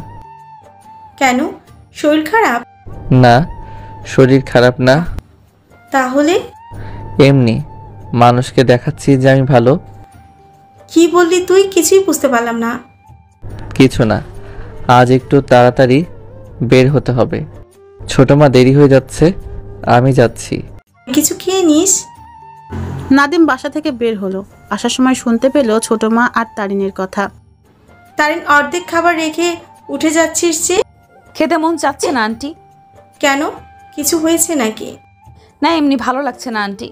কেন, শরীর খারাপ? না, শরীর খারাপ না। তাহলে? এমনি মানুষকে দেখাচ্ছি যে আমি ভালো। কি বললি তুই? কিছুই বুঝতে পারলাম না। কিছু না, আজ একটু তাড়াতাড়ি বের হতে হবে। ছোট মা দেরি হয়ে যাচ্ছে, আমি যাচ্ছি। কিছু খেয়ে নিস। নাদিম বাসা থেকে বের হলো। আসার সময় শুনতে পেল ছোট মা আর তারিনের কথা। তারিন, অর্ধেক খাবার রেখে উঠে যাচ্ছিস যে? খেতে মন চাচ্ছে না আন্টি। কেন, কিছু হয়েছে নাকি? না, এমনি ভালো লাগছে না আন্টি।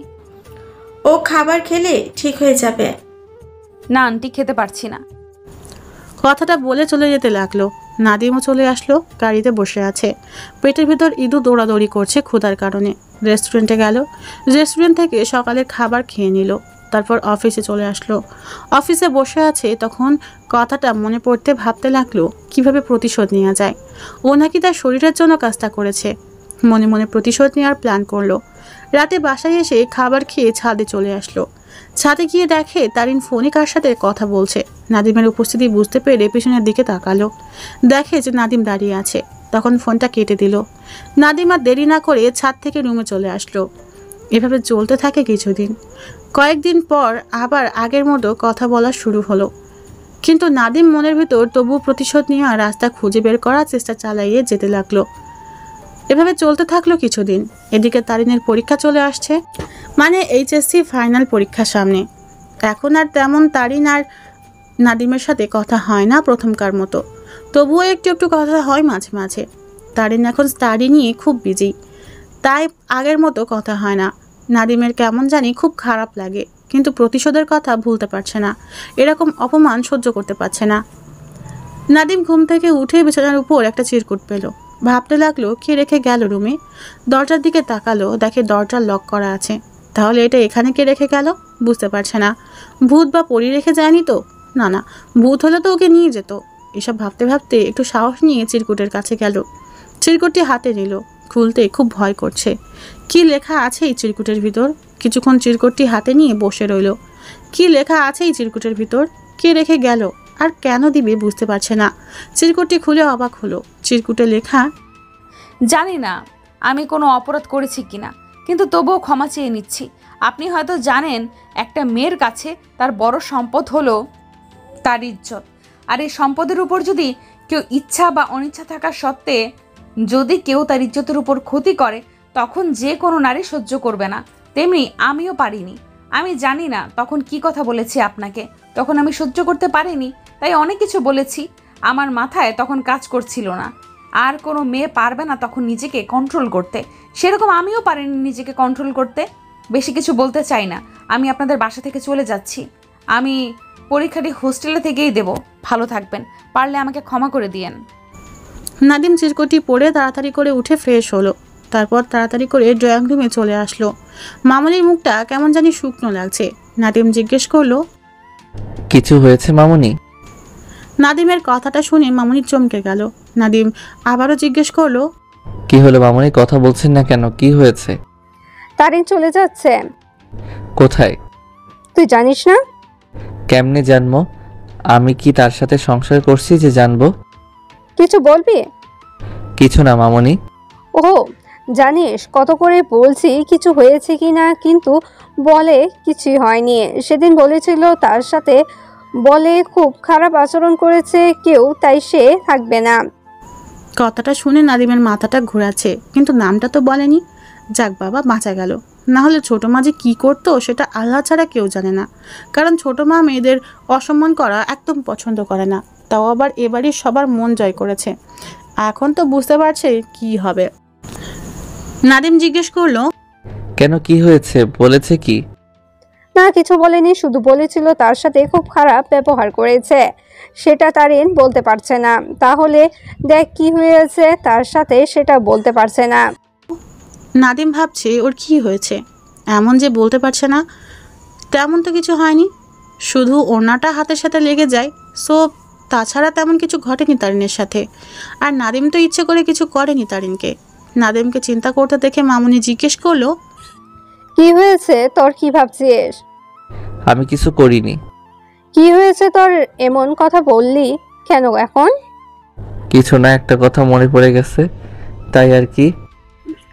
ও খাবার খেলে ঠিক হয়ে যাবে। না আন্টি, খেতে পারছি না। কথাটা বলে চলে যেতে লাগলো। নাদিমও চলে আসলো, গাড়িতে বসে আছে। পেটের ভিতর ইঁদুর দৌড়াদৌড়ি করছে ক্ষুধার কারণে। রেস্টুরেন্টে গেল, রেস্টুরেন্ট থেকে সকালের খাবার খেয়ে নিল। তারপর অফিসে চলে আসলো। অফিসে বসে আছে, তখন কথাটা মনে পড়তে ভাবতে লাগলো কিভাবে প্রতিশোধ নেওয়া যায়। ও নাকি তার শরীরের জন্য কাজটা করেছে। মনে মনে প্রতিশোধ নেওয়ার প্ল্যান করলো। রাতে বাসায় এসে খাবার খেয়ে ছাদে চলে আসলো। ছাদে গিয়ে দেখে তারিন ফোনে কার সাথে কথা বলছে। নাদিমের উপস্থিতি বুঝতে পেরে পেছনের দিকে তাকালো, দেখে যে নাদিম দাঁড়িয়ে আছে। তখন ফোনটা কেটে দিল। নাদিম আর দেরি না করে ছাদ থেকে রুমে চলে আসলো। এভাবে চলতে থাকে কিছুদিন। কয়েকদিন পর আবার আগের মতো কথা বলা শুরু হলো, কিন্তু নাদিম মনের ভিতর তবু প্রতিশোধ নেওয়ার রাস্তা খুঁজে বের করার চেষ্টা চালিয়ে যেতে লাগলো। এভাবে চলতে থাকলো কিছুদিন। এদিকে তারিনের পরীক্ষা চলে আসছে, মানে এইচএসসি ফাইনাল পরীক্ষা সামনে। এখন আর তেমন তারিন আর নাদিমের সাথে কথা হয় না প্রথমকার মতো, তবুও একটু একটু কথা হয় মাঝে মাঝে। তারিন এখন স্টাডি নিয়ে খুব বিজি, তাই আগের মতো কথা হয় না। নাদিমের কেমন জানি খুব খারাপ লাগে, কিন্তু প্রতিশোধের কথা ভুলতে পারছে না। এরকম অপমান সহ্য করতে পারছে না। নাদিম ঘুম থেকে উঠে বিছানার উপর একটা চিরকুট পেল। ভাবতে লাগলো কে রেখে গেল রুমে। দরজার দিকে তাকালো, দেখে দরজা লক করা আছে। তাহলে এটা এখানে কে রেখে গেল বুঝতে পারছে না। ভূত বা পরী রেখে যায়নি তো? না, ভূত হলে তো ওকে নিয়ে যেত। এসব ভাবতে ভাবতে একটু সাহস নিয়ে চিরকুটের কাছে গেল। চিরকুটটি হাতে নিল। খুলতে খুব ভয় করছে। কি লেখা আছে এই চিরকুটের ভিতর? কিছুক্ষণ চিরকুটটি হাতে নিয়ে বসে রইল। কি লেখা আছে এই চিরকুটের ভিতর? কে রেখে গেল আর কেন দিবে বুঝতে পারছে না। চিরকুটটি খুলে অবাক হলো। চিরকুটে লেখা, জানি না আমি কোনো অপরাধ করেছি কিনা, কিন্তু তবুও ক্ষমা চেয়ে নিচ্ছি। আপনি হয়তো জানেন একটা মেয়ের কাছে তার বড় সম্পদ হলো তার ইজ্জত। আর এই সম্পদের উপর যদি কেউ ইচ্ছা বা অনিচ্ছা থাকা সত্ত্বে যদি কেউ তার ইজ্জতের উপর ক্ষতি করে, তখন যে কোনো নারী সহ্য করবে না। তেমনি আমিও পারিনি। আমি জানি না তখন কি কথা বলেছি আপনাকে। তখন আমি সহ্য করতে পারিনি, তাই অনেক কিছু বলেছি। আমার মাথায় তখন কাজ করছিল না। আর কোনো মেয়ে পারবে না তখন নিজেকে কন্ট্রোল করতে, সেরকম আমিও পারিনি নিজেকে কন্ট্রোল করতে। বেশি কিছু বলতে চাই না, আমি আপনাদের বাসা থেকে চলে যাচ্ছি। আমি পরীক্ষাটি হোস্টেলে থেকেই দেব। ভালো থাকবেন, পারলে আমাকে ক্ষমা করে দিয়েন। নাদিম চিরকুটটি পড়ে তাড়াতাড়ি করে উঠে ফ্রেশ হলো। তারপর তাড়াতাড়ি করে ড্রয়িং রুমে চলে আসলো। মামুনির মুখটা কেমন জানি শুকনো লাগছে। নাদিম জিজ্ঞেস করলো, কিছু হয়েছে মামুনি? নাদিমের কথাটা শুনে মামুনি চমকে গেল। নাদিম আবারও জিজ্ঞেস করলো, কি হলো মামুনি? কথা বলছেন না কেন? কি হয়েছে? তারিন চলে যাচ্ছে। কোথায়? তুই জানিস না? কেমনে জানবো? আমি কি তার সাথে সংসার করছি যে জানবো? কিছু বলবি? কিছু না মামুনি। ও জানিস কত করে বলছি কিছু হয়েছে কি না, কিন্তু বলে কিছুই হয়নি। সেদিন বলেছিল তার সাথে বলে খুব খারাপ আচরণ করেছে কেউ, তাই সে থাকবে না। কথাটা শুনে নাদিমের মাথাটা ঘোরাচ্ছে, কিন্তু নামটা তো বলেনি। যাক বাবা, বাঁচা গেল। না হলে ছোটো মা যে কী করতো সেটা আল্লাহ ছাড়া কেউ জানে না। কারণ ছোটো মা মেয়েদের অসম্মান করা একদম পছন্দ করে না, তাও আবার এবারই সবার মন জয় করেছে। এখন তো বুঝতে পারছে কি হবে। নাদিম জিজ্ঞেস করলো, কেন, কি হয়েছে? বলেছে কি? না, কিছু বলেনি, শুধু বলেছিল তার সাথে খুব খারাপ ব্যবহার করেছে। সেটা তারিন বলতে পারছে না। তাহলে দেখ কি হয়েছে তার সাথে, সেটা বলতে পারছে না। নাদিম ভাবছে ওর কি হয়েছে, এমন যে বলতে পারছে না। তেমন তো কিছু হয়নি, শুধু ওড়নাটা হাতের সাথে লেগে যায়। সো তাছাড়া তেমন কিছু ঘটেনি তারিনের সাথে। আর নাদিম তো ইচ্ছে করে কিছু করেনি তারিনকে। নাদিমকে চিন্তা করতে দেখে মামুনি জিজ্ঞেস করলো, কি হয়েছে তোর? কি ভাবছিস? আমি কিছু করিনি। কি হয়েছে তোর? এমন কথা বললি কেন এখন? কিছু না, একটা কথা মনে পড়ে গেছে, তাই আর কি।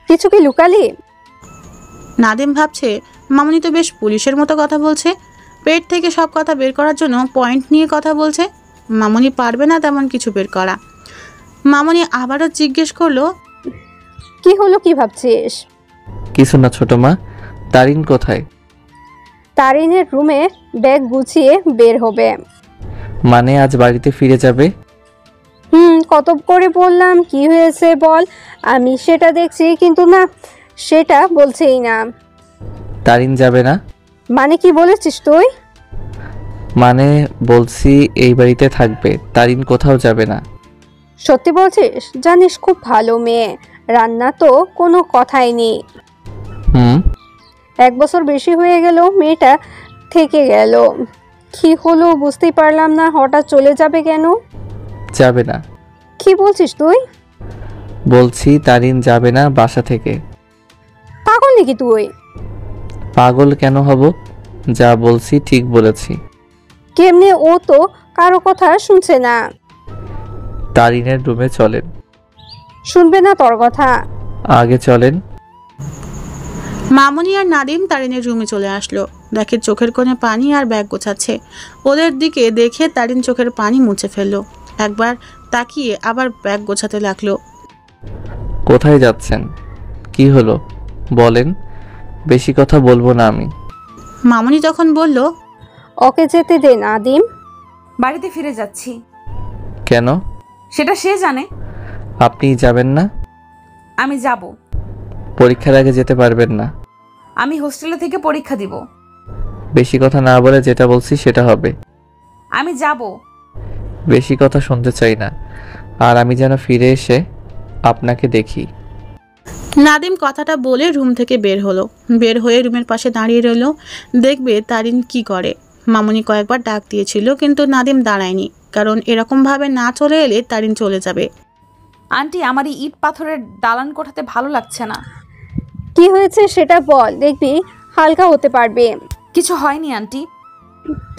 কিছু কি লুকালি? নাদিম ভাবছে মামুনি তো বেশ পুলিশের মতো কথা বলছে। পেট থেকে সব কথা বের করার জন্য পয়েন্ট নিয়ে কথা বলছে। মামুনি পারবে না তেমন কিছু বের করা। মামুনি আবারও জিজ্ঞেস করলো, কি হলো, কি ভাবছিস? কিছু না ছোট মা। তারিন কোথায়? তারিনের রুমে ব্যাগ গুছিয়ে বের হবে। মানে আজ বাড়িতে ফিরে যাবে? কত করে বললাম কি হয়েছে বল, আমি সেটা দেখছি, কিন্তু না, সেটা বলছেই না। তারিন যাবে না মানে কি বলেছিস তুই? মানে বলছি এই বাড়িতে থাকবে, তারিন কোথাও যাবে না। সত্যি বলছিস? জানিস খুব ভালো মেয়ে, রান্না তো কোনো কথাই নেই। 1 বছর বেশি হয়ে গেল মেয়েটা থেকে গেল। কি হলো বুঝতেই পারলাম না, হঠাৎ চলে যাবে কেন? যাবে না। কি বলছিস তুই? বলছি তারিন যাবে না বাসা থেকে। পাগল নাকি তুই? পাগল কেন হব? যা বলছি ঠিক বলেছি। কেমনে? ও তো কারো কথা শুনছে না। তারিনের রুমে চলেন। শুনবে না তোর কথা? আগে চলেন। মামুনি আর নাদিম তারিনের রুমে চলে আসলো। দেখে চোখের কোণে পানি আর ব্যাগ গোছাচ্ছে। ওদের দিকে দেখে তারিন চোখের পানি মুছে ফেললো। একবার তাকিয়ে আবার ব্যাগ গোছাতে লাগলো। কোথায় যাচ্ছেন? কি হলো বলেন, বেশি কথা বলবো না আমি। মামুনি তখন বলল, ওকে যেতে দে নাদিম। বাড়িতে ফিরে যাচ্ছি। কেন? সেটা সে জানে। আপনি যাবেন না? আমি যাব। পরীক্ষার আগে যেতে পারবেন না। আমি হোস্টেলে থেকে পরীক্ষা দিব। বেশি কথা না বলে যেটা বলছি সেটা হবে। আমি যাব। বেশি কথা শুনতে চাই না, আর আমি যেন ফিরে এসে আপনাকে দেখি। নাদিম কথাটা বলে রুম থেকে বের হলো। বের হয়ে রুমের পাশে দাঁড়িয়ে রইল, দেখবে তারিন কি করে। মামুনি কয়েকবার ডাক দিয়েছিল, কিন্তু নাদিম দাঁড়ায়নি। কারণ এরকমভাবে না চলে এলে তারিন চলে যাবে। আন্টি, আমার এই ইট পাথরের দালান কোঠাতে ভালো লাগছে না। কি হয়েছে সেটা বল, দেখবি হালকা হতে পারবে। কিছু হয়নি আন্টি।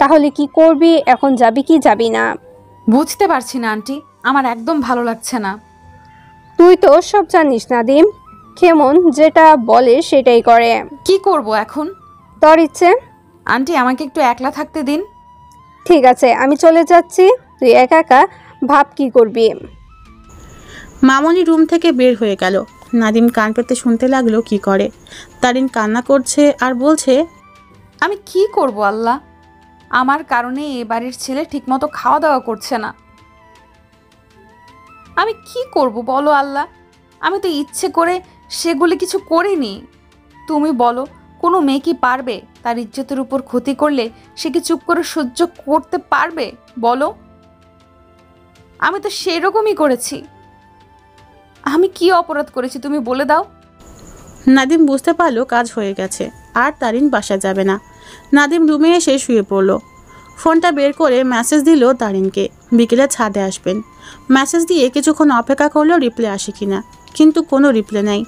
তাহলে কি করবি এখন, যাবি কি যাবি না? বুঝতে পারছি না আন্টি, আমার একদম ভালো লাগছে না। তুই তো সব জানিস নাদিম, কেমন যেটা বলে সেটাই করে। কি করব এখন? তোর ইচ্ছে। আন্টি, আমাকে একটু একলা থাকতে দিন। ঠিক আছে, আমি চলে যাচ্ছি, তুই একা একা ভাব কি করবি। মামনি রুম থেকে বের হয়ে গেল। নাদিম কান পেতে শুনতে লাগলো কি করে। তারিন কান্না করছে আর বলছে, আমি কি করব আল্লাহ, আমার কারণে এ বাড়ির ছেলে ঠিকমতো খাওয়া দাওয়া করছে না। আমি কি করব বলো আল্লাহ, আমি তো ইচ্ছে করে সেগুলি কিছু করিনি। তুমি বলো, কোনো মেয়ে কি পারবে তার ইজ্জতের উপর ক্ষতি করলে সে কি চুপ করে সহ্য করতে পারবে বলো? আমি তো সেরকমই করেছি। আমি কি অপরাধ করেছি তুমি বলে দাও। নাদিম বুঝতে পারলো কাজ হয়ে গেছে, আর তারিন বাসা যাবে না। নাদিম রুমে এসে শুয়ে পড়ল। ফোনটা বের করে মেসেজ দিল তারিনকে, বিকেলে ছাদে আসবেন। মেসেজ দিয়ে কিছুক্ষণ অপেক্ষা করলো রিপ্লাই আসে কিনা, কিন্তু কোনো রিপ্লাই নেই।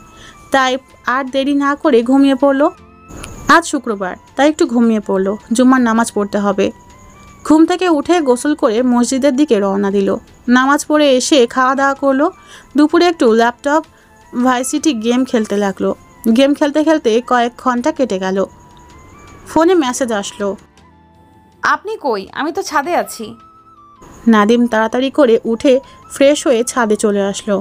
তাই আর দেরি না করে ঘুমিয়ে পড়ল। আজ শুক্রবার, তাই একটু ঘুমিয়ে পড়ল। জুম্মার নামাজ পড়তে হবে। ঘুম থেকে উঠে গোসল করে মসজিদের দিকে রওনা দিল। নামাজ পড়ে এসে খাওয়া দাওয়া করলো। দুপুরে একটু ল্যাপটপ ভার্সিটি গেম খেলতে লাগলো। গেম খেলতে খেলতে কয়েক ঘন্টা কেটে গেল। ফোনে মেসেজ আসলো, আপনি কই? আমি তো ছাদে আছি। নাদিম তাড়াতাড়ি করে উঠে ফ্রেশ হয়ে ছাদে চলে আসলো।